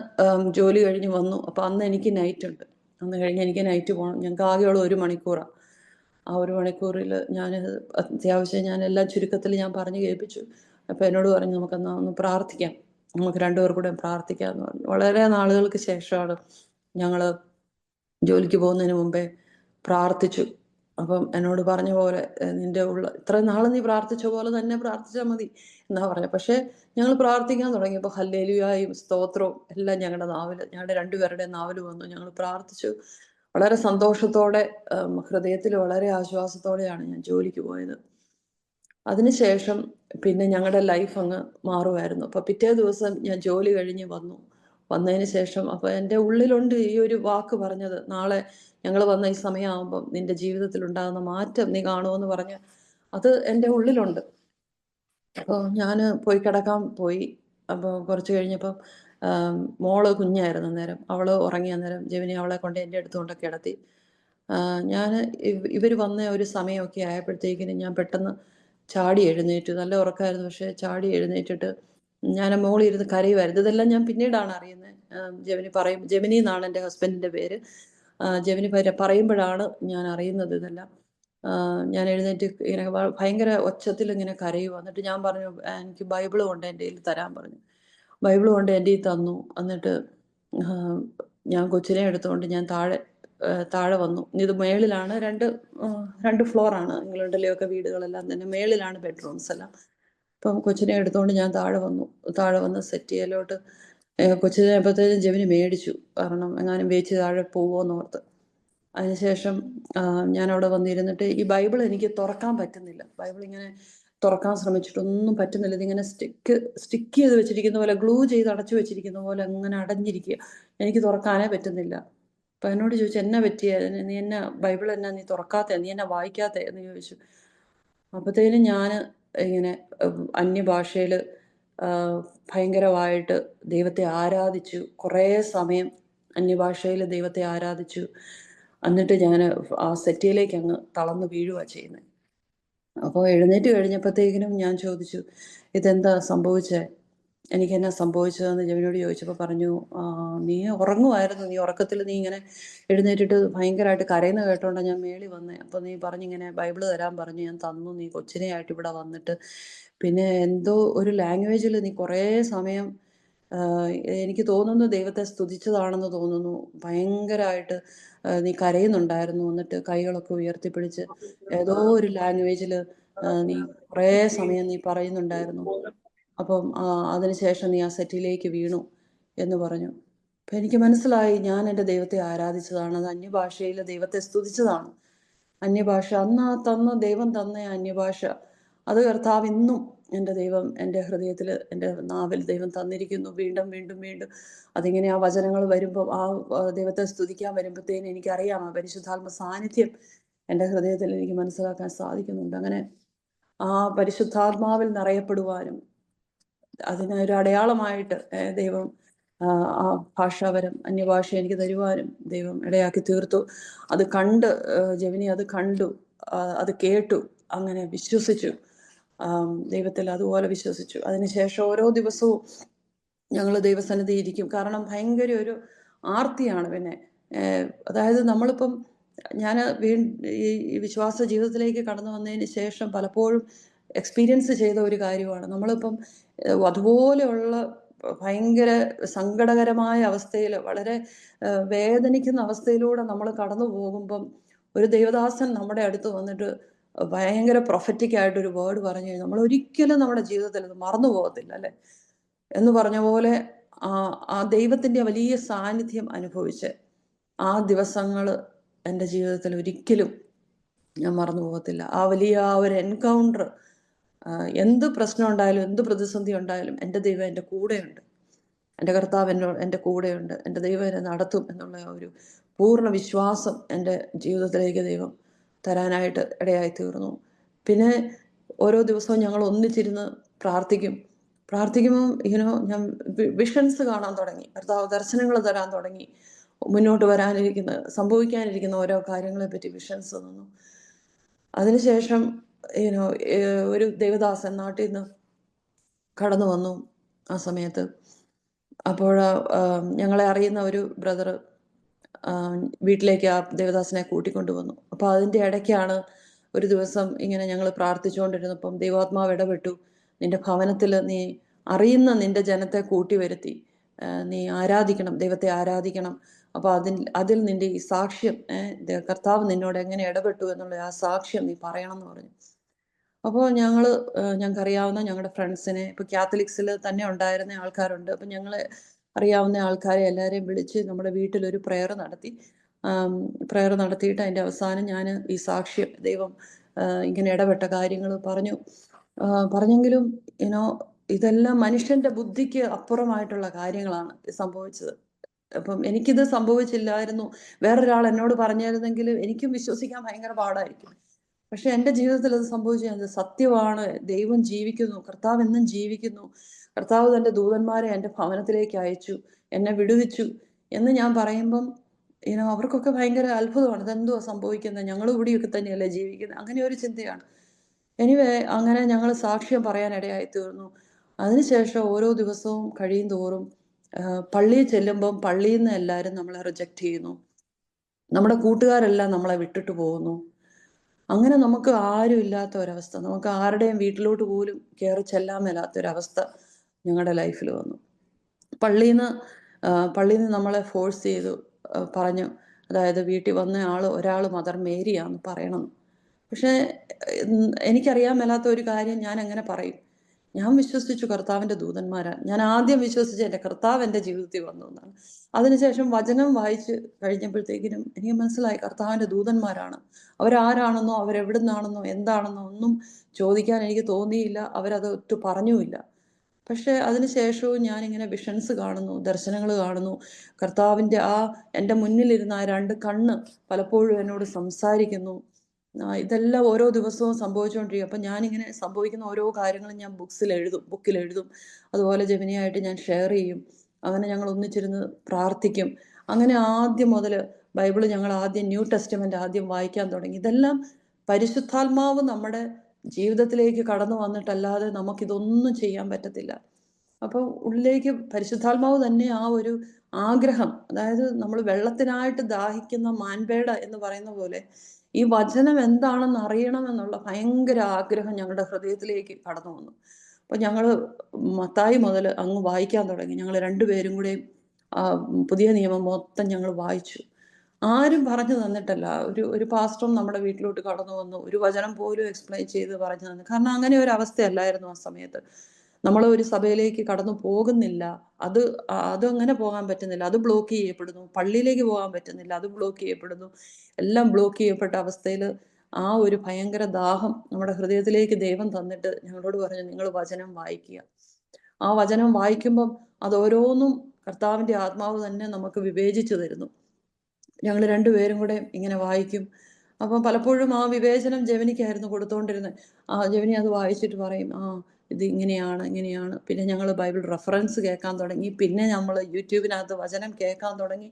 ജോലി കഴിഞ്ഞ് വന്നു. അപ്പോൾ അന്ന് എനിക്ക് നൈറ്റ് ഉണ്ട്. അന്ന് കഴിഞ്ഞ് എനിക്ക് നൈറ്റ് പോകണം. ഞങ്ങൾക്ക് ആകെയുള്ള 1 മണിക്കൂറാണ്. ആ 1 മണിക്കൂറിൽ അത്യാവശ്യം എല്ലാം ചുരുക്കത്തിൽ ഞാൻ പറഞ്ഞു കേൾപ്പിച്ചു. അപ്പോൾ എന്നോട് പറഞ്ഞു, നമുക്കെന്നാ ഒന്ന് പ്രാർത്ഥിക്കാം, നമുക്ക് 2 പേർ കൂടെ പ്രാർത്ഥിക്കാമെന്ന് പറഞ്ഞു. വളരെ നാളുകൾക്ക് ശേഷമാണ് ഞങ്ങൾ ജോലിക്ക് പോകുന്നതിന് മുമ്പേ പ്രാർത്ഥിച്ചു. അപ്പം എന്നോട് പറഞ്ഞ പോലെ, നിന്റെ ഇത്രയും നാൾ നീ പ്രാർത്ഥിച്ച പോലെ തന്നെ പ്രാർത്ഥിച്ചാൽ മതി എന്നാ പറഞ്ഞത്. പക്ഷേ ഞങ്ങൾ പ്രാർത്ഥിക്കാൻ തുടങ്ങിയപ്പോൾ ഹല്ലേലൂയായും സ്തോത്രവും എല്ലാം ഞങ്ങളുടെ 2 പേരുടെ നാവിൽ വന്നു. ഞങ്ങൾ പ്രാർത്ഥിച്ചു. വളരെ സന്തോഷത്തോടെ, ഹൃദയത്തിൽ വളരെ ആശ്വാസത്തോടെയാണ് ഞാൻ ജോലിക്ക് പോയത്. അതിനുശേഷം പിന്നെ ഞങ്ങളുടെ ലൈഫ് അങ്ങ് മാറുമായിരുന്നു. അപ്പോൾ പിറ്റേ ദിവസം ഞാൻ ജോലി കഴിഞ്ഞ് വന്നതിന് ശേഷം അപ്പോൾ എൻ്റെ ഉള്ളിലുണ്ട് ഈ ഒരു വാക്ക് പറഞ്ഞത്, നാളെ ഞങ്ങൾ വന്ന ഈ സമയമാകുമ്പം നിന്റെ ജീവിതത്തിൽ ഉണ്ടാകുന്ന മാറ്റം നീ കാണുമെന്ന് പറഞ്ഞ് അത് എൻ്റെ ഉള്ളിലുണ്ട്. അപ്പോൾ ഞാൻ പോയി കിടക്കാൻ പോയി. അപ്പോൾ കുറച്ച് കഴിഞ്ഞപ്പം മോള് കുഞ്ഞായിരുന്നു അന്നേരം. അവൾ ഉറങ്ങി. അന്നേരം ജെമിനി അവളെ കൊണ്ട് എൻ്റെ അടുത്ത് കൊണ്ട് കിടത്തി. ഞാൻ ഇവർ വന്ന ഒരു സമയമൊക്കെ ആയപ്പോഴത്തേക്കിനും ഞാൻ പെട്ടെന്ന് ചാടി എഴുന്നേറ്റു. നല്ല ഉറക്കമായിരുന്നു, പക്ഷേ ചാടി എഴുന്നേറ്റിട്ട് ഞാൻ മോളിരുന്ന് കരയുമായിരുന്നു. ഇതെല്ലാം ഞാൻ പിന്നീടാണ് അറിയുന്നത്. ജെമിനി എന്നാണ് എൻ്റെ ഹസ്ബൻഡിൻ്റെ പേര്. ജെമിനി പറയുമ്പോഴാണ് ഞാൻ അറിയുന്നത് ഇതെല്ലാം. ഞാൻ എഴുന്നേറ്റ് ഇങ്ങനെ ഭയങ്കര ഒച്ചത്തിൽ ഇങ്ങനെ കരയുക. എന്നിട്ട് ഞാൻ പറഞ്ഞു, എനിക്ക് ബൈബിള് കൊണ്ട് എൻ്റെ കയ്യിൽ തരാൻ പറഞ്ഞു. ബൈബിള് കൊണ്ട് എൻ്റെ കയ്യിൽ തന്നു. എന്നിട്ട് ഞാൻ കൊച്ചിനെ എടുത്തുകൊണ്ട് ഞാൻ താഴെ വന്നു. ഇത് മേളിലാണ്, 2 ഫ്ലോറാണ്. ഇംഗ്ലണ്ടിലെയൊക്കെ വീടുകളെല്ലാം തന്നെ മേളിലാണ് ബെഡ്റൂംസ് എല്ലാം. അപ്പം കൊച്ചിനെ എടുത്തുകൊണ്ട് ഞാൻ താഴെ വന്ന് സെറ്റ് ചെയ്യലോട്ട് കൊച്ചിനെ ആയപ്പോഴത്തേനും ജെമിനി മേടിച്ചു. കാരണം എങ്ങാനും വേച്ച് താഴെ പോവുമോയെന്ന് ഓർത്ത്. അതിനുശേഷം ഞാൻ അവിടെ വന്നിരുന്നിട്ട് ഈ ബൈബിൾ എനിക്ക് തുറക്കാൻ പറ്റുന്നില്ല. ബൈബിൾ ഇങ്ങനെ തുറക്കാൻ ശ്രമിച്ചിട്ടൊന്നും പറ്റുന്നില്ല. ഇതിങ്ങനെ സ്റ്റിക്ക് ചെയ്ത് വെച്ചിരിക്കുന്ന പോലെ, ഗ്ലൂ ചെയ്ത് അടച്ചു വെച്ചിരിക്കുന്ന പോലെ അങ്ങനെ അടഞ്ഞിരിക്കുക. എനിക്ക് തുറക്കാനേ പറ്റുന്നില്ല. അപ്പം എന്നോട് ചോദിച്ചു, എന്നാ പറ്റിയ, നീ എന്നാ ബൈബിൾ എന്നാ നീ തുറക്കാത്ത, നീ എന്നാ വായിക്കാത്ത എന്ന് ചോദിച്ചു. അപ്പോഴത്തേനും ഞാൻ ഇങ്ങനെ അന്യഭാഷയിൽ ഭയങ്കരമായിട്ട് ദൈവത്തെ ആരാധിച്ചു. കുറേ സമയം അന്യഭാഷയിൽ ദൈവത്തെ ആരാധിച്ചു. എന്നിട്ട് ഞാൻ ആ സെറ്റിയിലേക്ക് അങ്ങ് തളർന്നു വീഴുകയാണ് ചെയ്യുന്നത്. അപ്പോൾ എഴുന്നേറ്റ് കഴിഞ്ഞപ്പോഴത്തേക്കിനും ഞാൻ ചോദിച്ചു, ഇതെന്താ സംഭവിച്ചേ, എനിക്കെന്നാ സംഭവിച്ചതെന്ന് ജെമിനിയോട് ചോദിച്ചപ്പോൾ പറഞ്ഞു, നീ ഉറങ്ങുമായിരുന്നു, നീ ഉറക്കത്തിൽ നീ ഇങ്ങനെ എഴുന്നേറ്റിട്ട് ഭയങ്കരമായിട്ട് കരയുന്ന കേട്ടോണ്ടാണ് ഞാൻ മേളിൽ വന്നേ. അപ്പോൾ നീ പറഞ്ഞിങ്ങനെ ബൈബിള് തരാൻ പറഞ്ഞു, ഞാൻ തന്നു. നീ കൊച്ചിനെയായിട്ട് ഇവിടെ വന്നിട്ട് പിന്നെ എന്തോ ഒരു ലാംഗ്വേജിൽ നീ കുറേ സമയം, എനിക്ക് തോന്നുന്നു ദൈവത്തെ സ്തുതിച്ചതാണെന്ന് തോന്നുന്നു. ഭയങ്കരമായിട്ട് നീ കരയുന്നുണ്ടായിരുന്നു. എന്നിട്ട് കൈകളൊക്കെ ഉയർത്തിപ്പിടിച്ച് ഏതോ ഒരു ലാംഗ്വേജിൽ നീ കുറേ സമയം നീ പറയുന്നുണ്ടായിരുന്നു. അപ്പം അതിനുശേഷം നീ ആ സെറ്റിലേക്ക് വീണു എന്ന് പറഞ്ഞു. അപ്പം എനിക്ക് മനസ്സിലായി ഞാൻ എൻ്റെ ദൈവത്തെ ആരാധിച്ചതാണ്, അത് അന്യഭാഷയിൽ ദൈവത്തെ സ്തുതിച്ചതാണ്. അന്യഭാഷ തന്ന ദൈവം തന്ന അന്യഭാഷ, അത് കർത്താവ് ഇന്നും എൻ്റെ ദൈവം എൻ്റെ ഹൃദയത്തിൽ, എൻ്റെ നാവിൽ ദൈവം തന്നിരിക്കുന്നു. വീണ്ടും വീണ്ടും വീണ്ടും അതിങ്ങനെ ആ വചനങ്ങൾ വരുമ്പോൾ, ദൈവത്തെ സ്തുതിക്കാൻ വരുമ്പോഴത്തേനും എനിക്കറിയാം ആ പരിശുദ്ധാത്മ സാന്നിധ്യം എൻ്റെ ഹൃദയത്തിൽ എനിക്ക് മനസ്സിലാക്കാൻ സാധിക്കുന്നുണ്ട്. അങ്ങനെ ആ പരിശുദ്ധാത്മാവിൽ നിറയപ്പെടുവാനും അതിനൊരു അടയാളമായിട്ട് ദൈവം ആ ഭാഷാപരം അന്യഭാഷ എനിക്ക് തരുവാനും ദൈവം ഇടയാക്കി തീർത്തു. അത് കണ്ട് ജെമിനി അത് കണ്ടു, അത് കേട്ടു, അങ്ങനെ വിശ്വസിച്ചു, ദൈവത്തിൽ അതുപോലെ വിശ്വസിച്ചു. അതിനുശേഷം ഓരോ ദിവസവും ഞങ്ങൾ ദൈവസന്നിധി ഇരിക്കും. കാരണം ഭയങ്കര ഒരു ആർത്തിയാണ്. പിന്നെ അതായത് നമ്മളിപ്പം ഞാൻ ഈ വിശ്വാസ ജീവിതത്തിലേക്ക് കടന്നു വന്നതിന് ശേഷം പലപ്പോഴും എക്സ്പീരിയൻസ് ചെയ്ത ഒരു കാര്യമാണ്. നമ്മളിപ്പം അതുപോലെയുള്ള ഭയങ്കര സങ്കടകരമായ അവസ്ഥയിൽ, വളരെ വേദനിക്കുന്ന അവസ്ഥയിലൂടെ നമ്മൾ കടന്നു പോകുമ്പം ഒരു ദൈവദാസൻ നമ്മുടെ അടുത്ത് വന്നിട്ട് ഭയങ്കര പ്രൊഫറ്റിക്കായിട്ടൊരു വേർഡ് പറഞ്ഞു കഴിഞ്ഞാൽ നമ്മൾ ഒരിക്കലും നമ്മുടെ ജീവിതത്തിൽ അത് മറന്നു പോകത്തില്ല, അല്ലേ? എന്ന് പറഞ്ഞ പോലെ ആ ദൈവത്തിൻ്റെ വലിയ സാന്നിധ്യം അനുഭവിച്ച് ആ ദിവസങ്ങൾ എൻ്റെ ജീവിതത്തിൽ ഒരിക്കലും ഞാൻ മറന്നു പോകത്തില്ല. ആ വലിയ ഒരു എൻകൗണ്ടർ, എന്ത് പ്രശ്നം ഉണ്ടായാലും, എന്ത് പ്രതിസന്ധി ഉണ്ടായാലും എൻ്റെ ദൈവം എൻ്റെ കൂടെയുണ്ട്, എൻ്റെ കർത്താവ് എൻ്റെ കൂടെയുണ്ട്, എൻ്റെ ദൈവം എന്നെ നടത്തും എന്നുള്ള ഒരു പൂർണ്ണ വിശ്വാസം എൻ്റെ ജീവിതത്തിലേക്ക് ദൈവം തരാനായിട്ട് ഇടയായി തീർന്നു. പിന്നെ ഓരോ ദിവസവും ഞങ്ങൾ ഒന്നിച്ചിരുന്ന് പ്രാർത്ഥിക്കുമ്പോൾ ഞാൻ വിഷൻസ് കാണാൻ തുടങ്ങി. കർത്താവ് ദർശനങ്ങൾ തരാൻ തുടങ്ങി. മുന്നോട്ട് സംഭവിക്കാനിരിക്കുന്ന ഓരോ കാര്യങ്ങളെ പറ്റി വിഷൻസ് തന്നു. അതിനുശേഷം ഒരു ദേവദാസൻ നാട്ടിൽ നിന്ന് കടന്നു വന്നു ആ സമയത്ത്. അപ്പോൾ ഞങ്ങളെ അറിയുന്ന ഒരു ബ്രദർ വീട്ടിലേക്ക് ആ ദേവദാസനെ കൂട്ടിക്കൊണ്ടുവന്നു. അപ്പോൾ അതിൻ്റെ ഇടയ്ക്കാണ് ഒരു ദിവസം ഇങ്ങനെ ഞങ്ങൾ പ്രാർത്ഥിച്ചുകൊണ്ടിരുന്നപ്പം ദൈവാത്മാവ് ഇടപെട്ടു. നിന്റെ ഭവനത്തിൽ നീ അറിയുന്ന നിന്റെ ജനത്തെ കൂട്ടി വരുത്തി നീ ആരാധിക്കണം, ദൈവത്തെ ആരാധിക്കണം. അപ്പോൾ അതിൽ നിന്റെ ഈ സാക്ഷ്യം, കർത്താവ് നിന്നോട് എങ്ങനെ ഇടപെട്ടു എന്നുള്ള ആ സാക്ഷ്യം നീ പറയണം എന്ന് പറഞ്ഞു. അപ്പോൾ ഞങ്ങൾക്കറിയാവുന്ന ഞങ്ങളുടെ ഫ്രണ്ട്സിനെ, ഇപ്പോൾ കാത്തലിക്സിൽ തന്നെ ഉണ്ടായിരുന്ന ആൾക്കാരുണ്ട്, അപ്പം ഞങ്ങളെ അറിയാവുന്ന ആൾക്കാരെ എല്ലാവരെയും വിളിച്ച് നമ്മുടെ വീട്ടിലൊരു പ്രെയർ നടത്തിയിട്ട് അതിൻ്റെ അവസാനം ഞാൻ ഈ സാക്ഷ്യം, ദൈവം ഇങ്ങനെ ഇടപെട്ട കാര്യങ്ങൾ പറഞ്ഞെങ്കിലും ഇതെല്ലാം മനുഷ്യൻ്റെ ബുദ്ധിക്ക് അപ്പുറമായിട്ടുള്ള കാര്യങ്ങളാണ് സംഭവിച്ചത്. അപ്പം എനിക്കിത് സംഭവിച്ചില്ലായിരുന്നു, വേറൊരാൾ എന്നോട് പറഞ്ഞായിരുന്നെങ്കിൽ എനിക്കും വിശ്വസിക്കാൻ ഭയങ്കര പാടായിരിക്കും. പക്ഷെ എൻ്റെ ജീവിതത്തിൽ അത് സംഭവിച്ചത് സത്യമാണ്. ദൈവം ജീവിക്കുന്നു, കർത്താവ് എന്നും ജീവിക്കുന്നു. കർത്താവ് തൻ്റെ ദൂതന്മാരെ എൻ്റെ ഭവനത്തിലേക്ക് അയച്ചു, എന്നെ വിടുവിച്ചു എന്ന് ഞാൻ പറയുമ്പം അവർക്കൊക്കെ ഭയങ്കര അത്ഭുതമാണ്. ഇതെന്തുവാ സംഭവിക്കുന്നത്, ഞങ്ങൾ ഇവിടെയൊക്കെ തന്നെയല്ലേ ജീവിക്കുന്നത്, അങ്ങനെ ഒരു ചിന്തയാണ്. എനിവേ അങ്ങനെ ഞങ്ങൾ സാക്ഷ്യം പറയാനിടയായി തീർന്നു. അതിനുശേഷം ഓരോ ദിവസവും കഴിയും തോറും പള്ളിയിൽ ചെല്ലുമ്പം പള്ളിയിൽ നിന്ന് എല്ലാവരും നമ്മളെ റിജക്റ്റ് ചെയ്യുന്നു, നമ്മുടെ കൂട്ടുകാരെല്ലാം നമ്മളെ വിട്ടിട്ട് പോകുന്നു. അങ്ങനെ നമുക്ക് ആരും ഇല്ലാത്ത ഒരവസ്ഥ, നമുക്ക് ആരുടെയും വീട്ടിലോട്ട് പോലും കയറി ചെല്ലാൻ മേലാത്തൊരവസ്ഥ ഞങ്ങളുടെ ലൈഫിൽ വന്നു. പള്ളിയിൽ നിന്ന് നമ്മളെ ഫോഴ്സ് ചെയ്തു പറഞ്ഞു, അതായത് വീട്ടിൽ വന്ന ഒരാൾ മദർ മേരിയാന്ന് പറയണം. പക്ഷേ എനിക്കറിയാൻ മേലാത്ത ഒരു കാര്യം ഞാൻ എങ്ങനെ പറയും? ഞാൻ വിശ്വസിച്ചു കർത്താവിൻ്റെ ദൂതന്മാരാണ്. ഞാൻ ആദ്യം വിശ്വസിച്ച് എൻ്റെ കർത്താവ് എൻ്റെ ജീവിതത്തിൽ വന്നു എന്നാണ്. അതിനുശേഷം വചനം വായിച്ച് കഴിഞ്ഞപ്പോഴത്തേക്കിനും എനിക്ക് മനസ്സിലായി കർത്താവിൻ്റെ ദൂതന്മാരാണ്. അവരാരാണെന്നോ അവരെവിടുന്നാണെന്നോ എന്താണെന്നോ ഒന്നും ചോദിക്കാൻ എനിക്ക് തോന്നിയില്ല, അവരത് ഒറ്റ പറഞ്ഞുമില്ല. പക്ഷേ അതിനുശേഷവും ഞാനിങ്ങനെ വിഷൻസ് കാണുന്നു, ദർശനങ്ങൾ കാണുന്നു. കർത്താവിൻ്റെ എൻ്റെ മുന്നിലിരുന്ന ആ 2 കണ്ണ് പലപ്പോഴും എന്നോട് സംസാരിക്കുന്നു. ഇതെല്ലാം ഓരോ ദിവസവും സംഭവിച്ചുകൊണ്ടിരിക്കും. അപ്പം ഞാനിങ്ങനെ സംഭവിക്കുന്ന ഓരോ കാര്യങ്ങളും ഞാൻ ബുക്കിൽ എഴുതും. അതുപോലെ ജെമിനിയായിട്ട് ഞാൻ ഷെയർ ചെയ്യും. അങ്ങനെ ഞങ്ങൾ ഒന്നിച്ചിരുന്ന് പ്രാർത്ഥിക്കും. അങ്ങനെ ആദ്യം മുതൽ ബൈബിൾ ഞങ്ങൾ ആദ്യം ന്യൂ ടെസ്റ്റ്മെൻ്റ് ആദ്യം വായിക്കാൻ തുടങ്ങി. ഇതെല്ലാം പരിശുദ്ധാത്മാവ് നമ്മുടെ ജീവിതത്തിലേക്ക് കടന്നു വന്നിട്ടല്ലാതെ നമുക്കിതൊന്നും ചെയ്യാൻ പറ്റത്തില്ല. അപ്പോൾ ഉള്ളിലേക്ക് പരിശുദ്ധാത്മാവ് തന്നെ ആ ഒരു ആഗ്രഹം, അതായത് നമ്മൾ വെള്ളത്തിനായിട്ട് ദാഹിക്കുന്ന മാൻപേട എന്ന് പറയുന്ന പോലെ ഈ വചനം എന്താണെന്ന് അറിയണമെന്നുള്ള ഭയങ്കര ആഗ്രഹം ഞങ്ങളുടെ ഹൃദയത്തിലേക്ക് കടന്നു വന്നു. അപ്പോൾ ഞങ്ങൾ മത്തായി മുതൽ അങ്ങ് വായിക്കാൻ തുടങ്ങി. ഞങ്ങൾ 2 പേരും കൂടെ പുതിയ നിയമം മൊത്തം ഞങ്ങൾ വായിച്ചു. ആരും പറഞ്ഞു തന്നിട്ടല്ല, ഒരു പാസ്റ്ററും നമ്മുടെ വീട്ടിലോട്ട് കടന്നു വന്നു ഒരു വചനം പോലും എക്സ്പ്ലെയിൻ ചെയ്ത് പറഞ്ഞു തന്നു. കാരണം അങ്ങനെ ഒരു അവസ്ഥയല്ലായിരുന്നു ആ സമയത്ത്. നമ്മൾ ഒരു സഭയിലേക്ക് കടന്നു പോകുന്നില്ല, അത് അതങ്ങനെ പോകാൻ പറ്റുന്നില്ല, അത് ബ്ലോക്ക് ചെയ്യപ്പെടുന്നു. പള്ളിയിലേക്ക് പോകാൻ പറ്റുന്നില്ല, അത് ബ്ലോക്ക് ചെയ്യപ്പെടുന്നു. എല്ലാം ബ്ലോക്ക് ചെയ്യപ്പെട്ട അവസ്ഥയിൽ ആ ഒരു ഭയങ്കര ദാഹം നമ്മുടെ ഹൃദയത്തിലേക്ക് ദൈവം തന്നിട്ട് ഞങ്ങളോട് പറഞ്ഞു, നിങ്ങൾ വചനം വായിക്കുക. ആ വചനം വായിക്കുമ്പം അത് ഓരോന്നും കർത്താവിൻ്റെ ആത്മാവ് തന്നെ നമുക്ക് വിവേചിച്ചു തരുന്നു. ഞങ്ങൾ രണ്ടുപേരും കൂടെ ഇങ്ങനെ വായിക്കും. അപ്പം പലപ്പോഴും ആ വിവേചനം ജെമിനിക്കായിരുന്നു കൊടുത്തുകൊണ്ടിരുന്നത്. ജെമിനി അത് വായിച്ചിട്ട് പറയും, ഇത് ഇങ്ങനെയാണ് ഇങ്ങനെയാണ്. പിന്നെ ഞങ്ങൾ ബൈബിൾ റെഫറൻസ് കേൾക്കാൻ തുടങ്ങി. പിന്നെ നമ്മൾ യൂട്യൂബിനകത്ത് വചനം കേൾക്കാൻ തുടങ്ങി.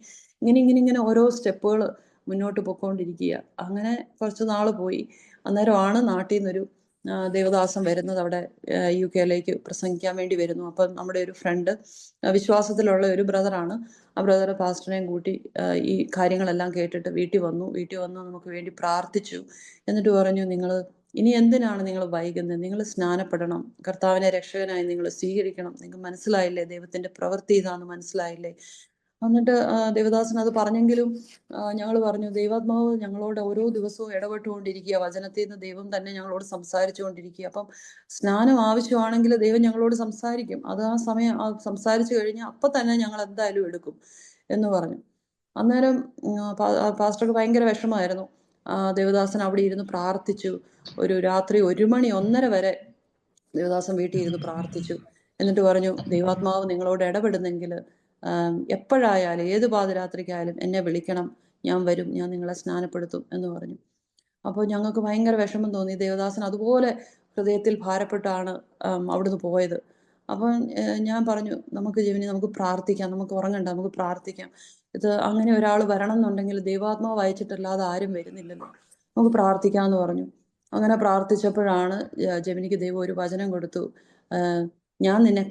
ഇങ്ങനെ ഓരോ സ്റ്റെപ്പുകൾ മുന്നോട്ട് പൊയ്ക്കൊണ്ടിരിക്കുക. അങ്ങനെ കുറച്ച് നാൾ പോയി. അന്നേരമാണ് നാട്ടിൽ നിന്നൊരു ദേവദാസം വരുന്നത്. അവിടെ UK പ്രസംഗിക്കാൻ വേണ്ടി വരുന്നു. അപ്പം നമ്മുടെ ഒരു ഫ്രണ്ട്, വിശ്വാസത്തിലുള്ള ഒരു ബ്രദറാണ്. ആ ബ്രദർ പാസ്റ്ററിനെയും കൂട്ടി ഈ കാര്യങ്ങളെല്ലാം കേട്ടിട്ട് വീട്ടിൽ വന്നു നമുക്ക് വേണ്ടി പ്രാർത്ഥിച്ചു. എന്നിട്ട് പറഞ്ഞു, നിങ്ങൾ ഇനി എന്തിനാണ് നിങ്ങൾ വൈകുന്നത്? നിങ്ങൾ സ്നാനപ്പെടണം, കർത്താവിനെ രക്ഷകനായി നിങ്ങൾ സ്വീകരിക്കണം. നിങ്ങൾക്ക് മനസ്സിലായില്ലേ? ദൈവത്തിൻ്റെ പ്രവൃത്തി ഇതാണെന്ന് മനസ്സിലായില്ലേ? എന്നിട്ട് ദേവദാസൻ അത് പറഞ്ഞെങ്കിലും ഞങ്ങൾ പറഞ്ഞു, ദൈവാത്മാവ് ഞങ്ങളോട് ഓരോ ദിവസവും ഇടപെട്ടുകൊണ്ടിരിക്കുക, വചനത്തിൽ നിന്ന് ദൈവം തന്നെ ഞങ്ങളോട് സംസാരിച്ചുകൊണ്ടിരിക്കുക. അപ്പം സ്നാനം ആവശ്യമാണെങ്കിൽ ദൈവം ഞങ്ങളോട് സംസാരിക്കും. അത് ആ സമയം സംസാരിച്ചു കഴിഞ്ഞാൽ അപ്പം തന്നെ ഞങ്ങൾ എന്തായാലും എടുക്കും എന്ന് പറഞ്ഞു. അന്നേരം പാസ്റ്റർക്ക് ഭയങ്കര വിഷമമായിരുന്നു. ദേവദാസൻ അവിടെ ഇരുന്ന് പ്രാർത്ഥിച്ചു. ഒരു രാത്രി 1 മണി 1:30 വരെ ദേവദാസൻ വീട്ടിൽ ഇരുന്ന് പ്രാർത്ഥിച്ചു. എന്നിട്ട് പറഞ്ഞു, ദൈവാത്മാവ് നിങ്ങളോട് ഇടപെടുന്നെങ്കിൽ എപ്പോഴായാലും ഏത് പാതിരാത്രിക്കായാലും എന്നെ വിളിക്കണം, ഞാൻ വരും, ഞാൻ നിങ്ങളെ സ്നാനപ്പെടുത്തും എന്ന് പറഞ്ഞു. അപ്പോൾ ഞങ്ങൾക്ക് ഭയങ്കര വിഷമം തോന്നി. ദേവദാസൻ അതുപോലെ ഹൃദയത്തിൽ ഭാരപ്പെട്ടാണ് അവിടുന്ന് പോയത്. അപ്പം ഞാൻ പറഞ്ഞു, നമുക്ക് ജെമിനി, നമുക്ക് പ്രാർത്ഥിക്കാം, നമുക്ക് ഉറങ്ങണ്ട, നമുക്ക് പ്രാർത്ഥിക്കാം. ഇത് അങ്ങനെ ഒരാൾ വരണം എന്നുണ്ടെങ്കിൽ ദൈവാത്മാവ് അയച്ചിട്ടല്ലാതെ ആരും വരുന്നില്ലല്ലോ, നമുക്ക് പ്രാർത്ഥിക്കാമെന്ന് പറഞ്ഞു. അങ്ങനെ പ്രാർത്ഥിച്ചപ്പോഴാണ് ജെമിനിക്ക് ദൈവം ഒരു വചനം കൊടുത്തു. ഞാൻ നിന്നെ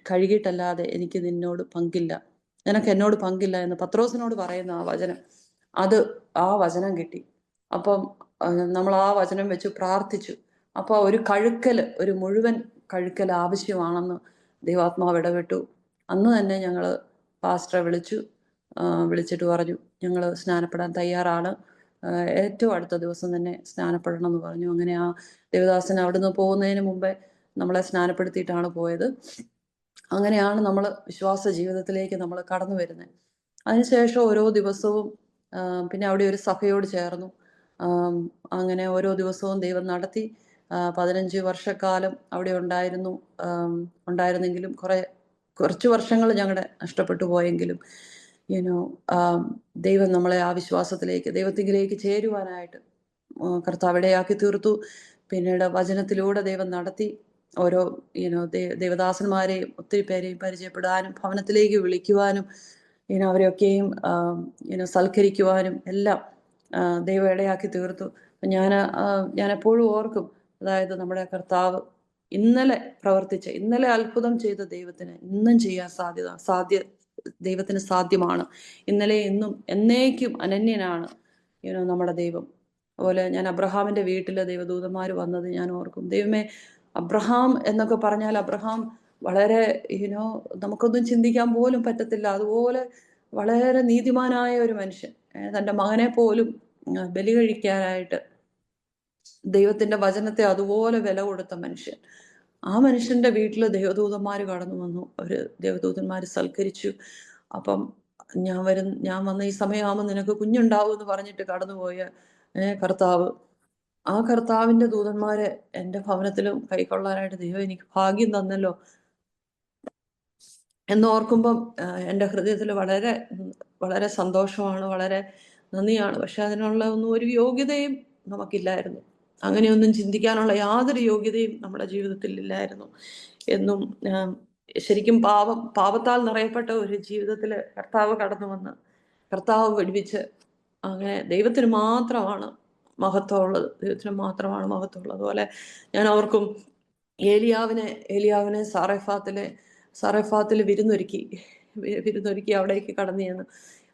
കഴുകിയിട്ടല്ലാതെ എനിക്ക് നിന്നോട് പങ്കില്ല, നിനക്ക് എന്നോട് പങ്കില്ല എന്ന് പത്രോസിനോട് പറയുന്ന ആ വചനം, ആ വചനം കിട്ടി. അപ്പം നമ്മൾ ആ വചനം വെച്ച് പ്രാർത്ഥിച്ചു. അപ്പോൾ ഒരു മുഴുവൻ കഴുക്കൽ ആവശ്യമാണെന്ന് ദൈവാത്മാവ് ഇടപെട്ടു. അന്ന് തന്നെ ഞങ്ങൾ പാസ്റ്ററെ വിളിച്ചിട്ട് പറഞ്ഞു, ഞങ്ങൾ സ്നാനപ്പെടാൻ തയ്യാറാണ്, ഏറ്റവും അടുത്ത ദിവസം തന്നെ സ്നാനപ്പെടണം എന്ന് പറഞ്ഞു. അങ്ങനെ ആ ദേവദാസൻ അവിടുന്ന് പോകുന്നതിന് മുമ്പേ നമ്മളെ സ്നാനപ്പെടുത്തിയിട്ടാണ് പോയത്. അങ്ങനെയാണ് നമ്മൾ വിശ്വാസ ജീവിതത്തിലേക്ക് നമ്മൾ കടന്നു വരുന്നത്. അതിനുശേഷം ഓരോ ദിവസവും പിന്നെ അവിടെ ഒരു സഭയോട് ചേർന്നു. അങ്ങനെ ഓരോ ദിവസവും ദൈവം നടത്തി. 15 വർഷക്കാലം അവിടെ ഉണ്ടായിരുന്നെങ്കിലും കുറച്ച് വർഷങ്ങൾ ഞങ്ങളുടെ നഷ്ടപ്പെട്ടു പോയെങ്കിലും ദൈവം നമ്മളെ ആ വിശ്വാസത്തിലേക്ക്, ദൈവത്തിലേക്ക് ചേരുവാനായിട്ട് കർത്താവ് ഇടയാക്കി തീർത്തു. പിന്നീട് വചനത്തിലൂടെ ദൈവം നടത്തി. ഓരോ ദേവദാസന്മാരെയും ഒത്തിരി പേരെയും പരിചയപ്പെടാനും ഭവനത്തിലേക്ക് വിളിക്കുവാനും അവരെയൊക്കെയും സൽക്കരിക്കുവാനും എല്ലാം ദൈവം ഇടയാക്കി തീർത്തു. ഞാൻ എപ്പോഴും ഓർക്കും, അതായത് നമ്മുടെ കർത്താവ് ഇന്നലെ അത്ഭുതം ചെയ്ത ദൈവത്തിന് ഇന്നും ചെയ്യാൻ ദൈവത്തിന് സാധ്യമാണ്. ഇന്നലെ ഇന്നും എന്നേക്കും അനന്യനാണ് നമ്മുടെ ദൈവം. അതുപോലെ ഞാൻ അബ്രഹാമിന്റെ വീട്ടിലെ ദൈവദൂതന്മാർ വന്നത് ഞാൻ ഓർക്കും. ദൈവമേ, അബ്രഹാം എന്നൊക്കെ പറഞ്ഞാൽ അബ്രഹാം വളരെ നമുക്കൊന്നും ചിന്തിക്കാൻ പോലും പറ്റത്തില്ല. അതുപോലെ വളരെ നീതിമാനായ ഒരു മനുഷ്യൻ, തൻ്റെ മകനെ പോലും ബലി കഴിക്കാനായിട്ട് ദൈവത്തിന്റെ വചനത്തെ അതുപോലെ വില കൊടുത്ത മനുഷ്യൻ. ആ മനുഷ്യന്റെ വീട്ടിൽ ദേവദൂതന്മാർ കടന്നു വന്നു. അവര് ദേവദൂതന്മാർ സൽക്കരിച്ചു. അപ്പം ഞാൻ വന്ന ഈ സമയമാകുമ്പോൾ നിനക്ക് കുഞ്ഞുണ്ടാവും എന്ന് പറഞ്ഞിട്ട് കടന്നുപോയ കർത്താവ്, ആ കർത്താവിന്റെ ദൂതന്മാരെ എൻ്റെ ഭവനത്തിലും കൈക്കൊള്ളാനായിട്ട് ദൈവം എനിക്ക് ഭാഗ്യം തന്നല്ലോ എന്നോർക്കുമ്പം എൻ്റെ ഹൃദയത്തിൽ വളരെ വളരെ സന്തോഷമാണ്, വളരെ നന്ദിയാണ്. പക്ഷെ അതിനുള്ള ഒരു യോഗ്യതയും നമുക്കില്ലായിരുന്നു. അങ്ങനെയൊന്നും ചിന്തിക്കാനുള്ള യാതൊരു യോഗ്യതയും നമ്മുടെ ജീവിതത്തിൽ ഇല്ലായിരുന്നു എന്നും. ശരിക്കും പാപത്താൽ നിറയപ്പെട്ട ഒരു ജീവിതത്തിൽ കർത്താവ് കടന്നു വന്ന് കർത്താവ് വിടുവിച്ച്, അങ്ങനെ ദൈവത്തിന് മാത്രമാണ് മഹത്വമുള്ളത്, ദൈവത്തിന് മാത്രമാണ് മഹത്വമുള്ളത്. അതുപോലെ ഞാൻ ഓർക്കും, ഏലിയാവിനെ സാറഫാത്തിൽ വിരുന്നൊരുക്കി അവിടേക്ക് കടന്നു ചെന്ന്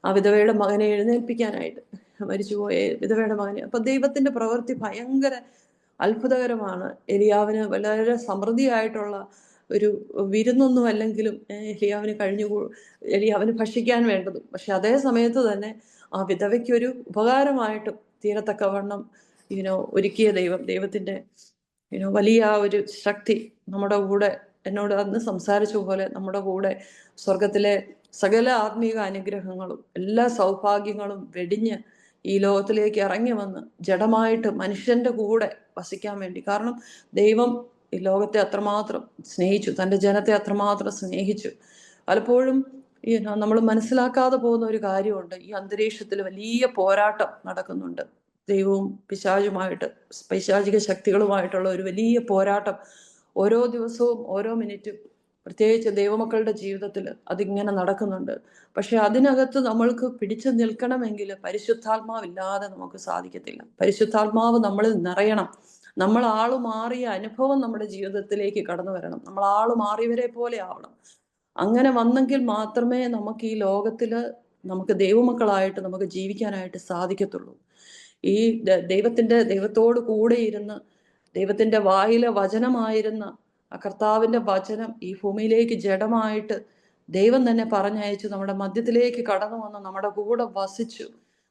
ആ വിധവയുടെ മകനെ എഴുന്നേൽപ്പിക്കാനായിട്ട്, മരിച്ചുപോയ വിധവയുടെ മകനെ. അപ്പൊ ദൈവത്തിന്റെ പ്രവൃത്തി ഭയങ്കര അത്ഭുതകരമാണ്. ഏലിയാവിന് വളരെ സമൃദ്ധിയായിട്ടുള്ള ഒരു വിരുന്നൊന്നും അല്ലെങ്കിലും ഏലിയാവിന് ഭക്ഷിക്കാൻ വേണ്ടത്. പക്ഷെ അതേ സമയത്ത് തന്നെ ആ വിധവയ്ക്കൊരു ഉപകാരമായിട്ടും തീരത്തക്കവണ്ണം ഒരുക്കിയ ദൈവത്തിന്റെ വലിയ ഒരു ശക്തി നമ്മുടെ കൂടെ എന്നോട് അന്ന് സംസാരിച്ച പോലെ നമ്മുടെ കൂടെ സ്വർഗത്തിലെ സകല ആത്മീക അനുഗ്രഹങ്ങളും എല്ലാ സൗഭാഗ്യങ്ങളും വെടിഞ്ഞ് ഈ ലോകത്തിലേക്ക് ഇറങ്ങി വന്ന് ജഡമായിട്ട് മനുഷ്യന്റെ കൂടെ വസിക്കാൻ വേണ്ടി. കാരണം ദൈവം ഈ ലോകത്തെ അത്രമാത്രം സ്നേഹിച്ചു, തൻ്റെ ജനത്തെ അത്രമാത്രം സ്നേഹിച്ചു. പലപ്പോഴും ഈ നമ്മൾ മനസ്സിലാക്കാതെ പോകുന്ന ഒരു കാര്യമുണ്ട്. ഈ അന്തരീക്ഷത്തിൽ വലിയ പോരാട്ടം നടക്കുന്നുണ്ട്. ദൈവവും പിശാചുമായിട്ട്, പൈശാചിക ശക്തികളുമായിട്ടുള്ള ഒരു വലിയ പോരാട്ടം ഓരോ ദിവസവും ഓരോ മിനിറ്റും, പ്രത്യേകിച്ച് ദൈവമക്കളുടെ ജീവിതത്തിൽ അതിങ്ങനെ നടക്കുന്നുണ്ട്. പക്ഷെ അതിനകത്ത് നമ്മൾക്ക് പിടിച്ചു നിൽക്കണമെങ്കിൽ പരിശുദ്ധാത്മാവില്ലാതെ നമുക്ക് സാധിക്കത്തില്ല. പരിശുദ്ധാത്മാവ് നമ്മളിൽ നിറയണം. നമ്മൾ ആളു മാറിയ അനുഭവം നമ്മുടെ ജീവിതത്തിലേക്ക് കടന്നു വരണം. നമ്മൾ ആളു മാറിയവരെ പോലെ ആവണം. അങ്ങനെ വന്നെങ്കിൽ മാത്രമേ നമുക്ക് ഈ ലോകത്തിൽ നമുക്ക് ദൈവമക്കളായിട്ട് നമുക്ക് ജീവിക്കാനായിട്ട് സാധിക്കത്തുള്ളൂ. ഈ ദൈവത്തോട് കൂടെ ഇരുന്ന് ദൈവത്തിൻ്റെ വായിലെ വചനമായിരുന്ന ആ കർത്താവിൻ്റെ വചനം ഈ ഭൂമിയിലേക്ക് ജഡമായിട്ട് ദൈവം തന്നെ പറഞ്ഞയച്ചു നമ്മുടെ മധ്യത്തിലേക്ക് കടന്നു വന്ന് നമ്മുടെ കൂടെ വസിച്ചു,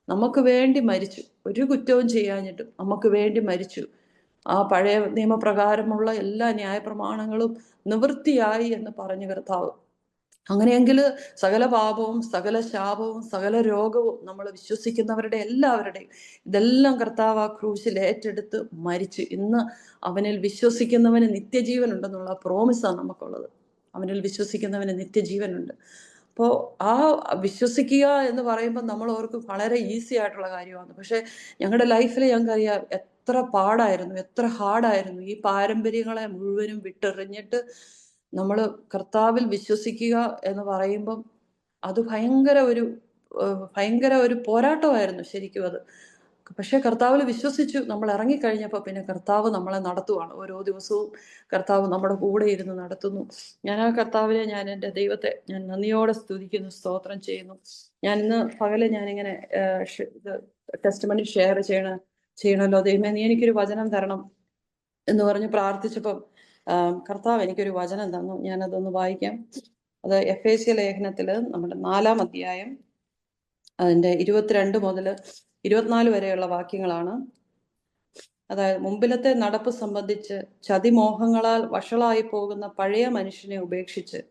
നമുക്ക് വേണ്ടി മരിച്ചു. ഒരു കുറ്റവും ചെയ്യാഞ്ഞിട്ടും നമുക്ക് വേണ്ടി മരിച്ചു. ആ പഴയ നിയമപ്രകാരമുള്ള എല്ലാ ന്യായപ്രമാണങ്ങളും നിവൃത്തിയായി എന്ന് പറഞ്ഞു കർത്താവ്. അങ്ങനെയെങ്കിൽ സകല പാപവും സകല ശാപവും സകല രോഗവും നമ്മൾ വിശ്വസിക്കുന്നവരുടെ എല്ലാവരുടെയും ഇതെല്ലാം കർത്താവ് ആ ക്രൂശിൽ ഏറ്റെടുത്ത് മരിച്ച് ഇന്ന് അവനിൽ വിശ്വസിക്കുന്നവന് നിത്യജീവൻ ഉണ്ടെന്നുള്ള പ്രോമിസാണ് നമുക്കുള്ളത്. അവനിൽ വിശ്വസിക്കുന്നവന് നിത്യജീവനുണ്ട്. അപ്പോൾ ആ വിശ്വസിക്കുക എന്ന് പറയുമ്പോൾ നമ്മൾ ഓർക്കും വളരെ ഈസി ആയിട്ടുള്ള കാര്യമാണ്. പക്ഷെ ഞങ്ങളുടെ ലൈഫിൽ ഞങ്ങൾക്കറിയാം എത്ര പാടായിരുന്നു, എത്ര ഹാർഡായിരുന്നു. ഈ പാരമ്പര്യങ്ങളെ മുഴുവനും വിട്ടെറിഞ്ഞിട്ട് നമ്മൾ കർത്താവിൽ വിശ്വസിക്കുക എന്ന് പറയുമ്പം അത് ഭയങ്കര ഒരു പോരാട്ടമായിരുന്നു ശരിക്കും അത്. പക്ഷെ കർത്താവിൽ വിശ്വസിച്ചു നമ്മൾ ഇറങ്ങിക്കഴിഞ്ഞപ്പോൾ പിന്നെ കർത്താവ് നമ്മളെ നടത്തുവാണ്. ഓരോ ദിവസവും കർത്താവ് നമ്മുടെ കൂടെ ഇരുന്ന് നടത്തുന്നു. ഞാൻ ആ കർത്താവിനെ, ഞാൻ എൻ്റെ ദൈവത്തെ ഞാൻ നന്ദിയോടെ സ്തുതിക്കുന്നു, സ്തോത്രം ചെയ്യുന്നു. ഞാൻ ഇന്ന് പകല് ഞാനിങ്ങനെ ടെസ്റ്റിമണി ഷെയർ ചെയ്യണമല്ലോ. ദൈവമേ, നീ എനിക്കൊരു വചനം തരണം എന്ന് പറഞ്ഞ് പ്രാർത്ഥിച്ചപ്പം കർത്താവ് എനിക്കൊരു വചനം തന്നു. ഞാനതൊന്ന് വായിക്കാം. അത് എഫേസ്യ ലേഖനത്തിൽ നമ്മുടെ 4-ാം അധ്യായം അതിൻ്റെ 22 മുതൽ 24 വരെയുള്ള വാക്യങ്ങളാണ്. അതായത്, മുമ്പിലത്തെ നടപ്പ് സംബന്ധിച്ച് ചതിമോഹങ്ങളാൽ വഷളായി പോകുന്ന പഴയ മനുഷ്യനെ ഉപേക്ഷിച്ച്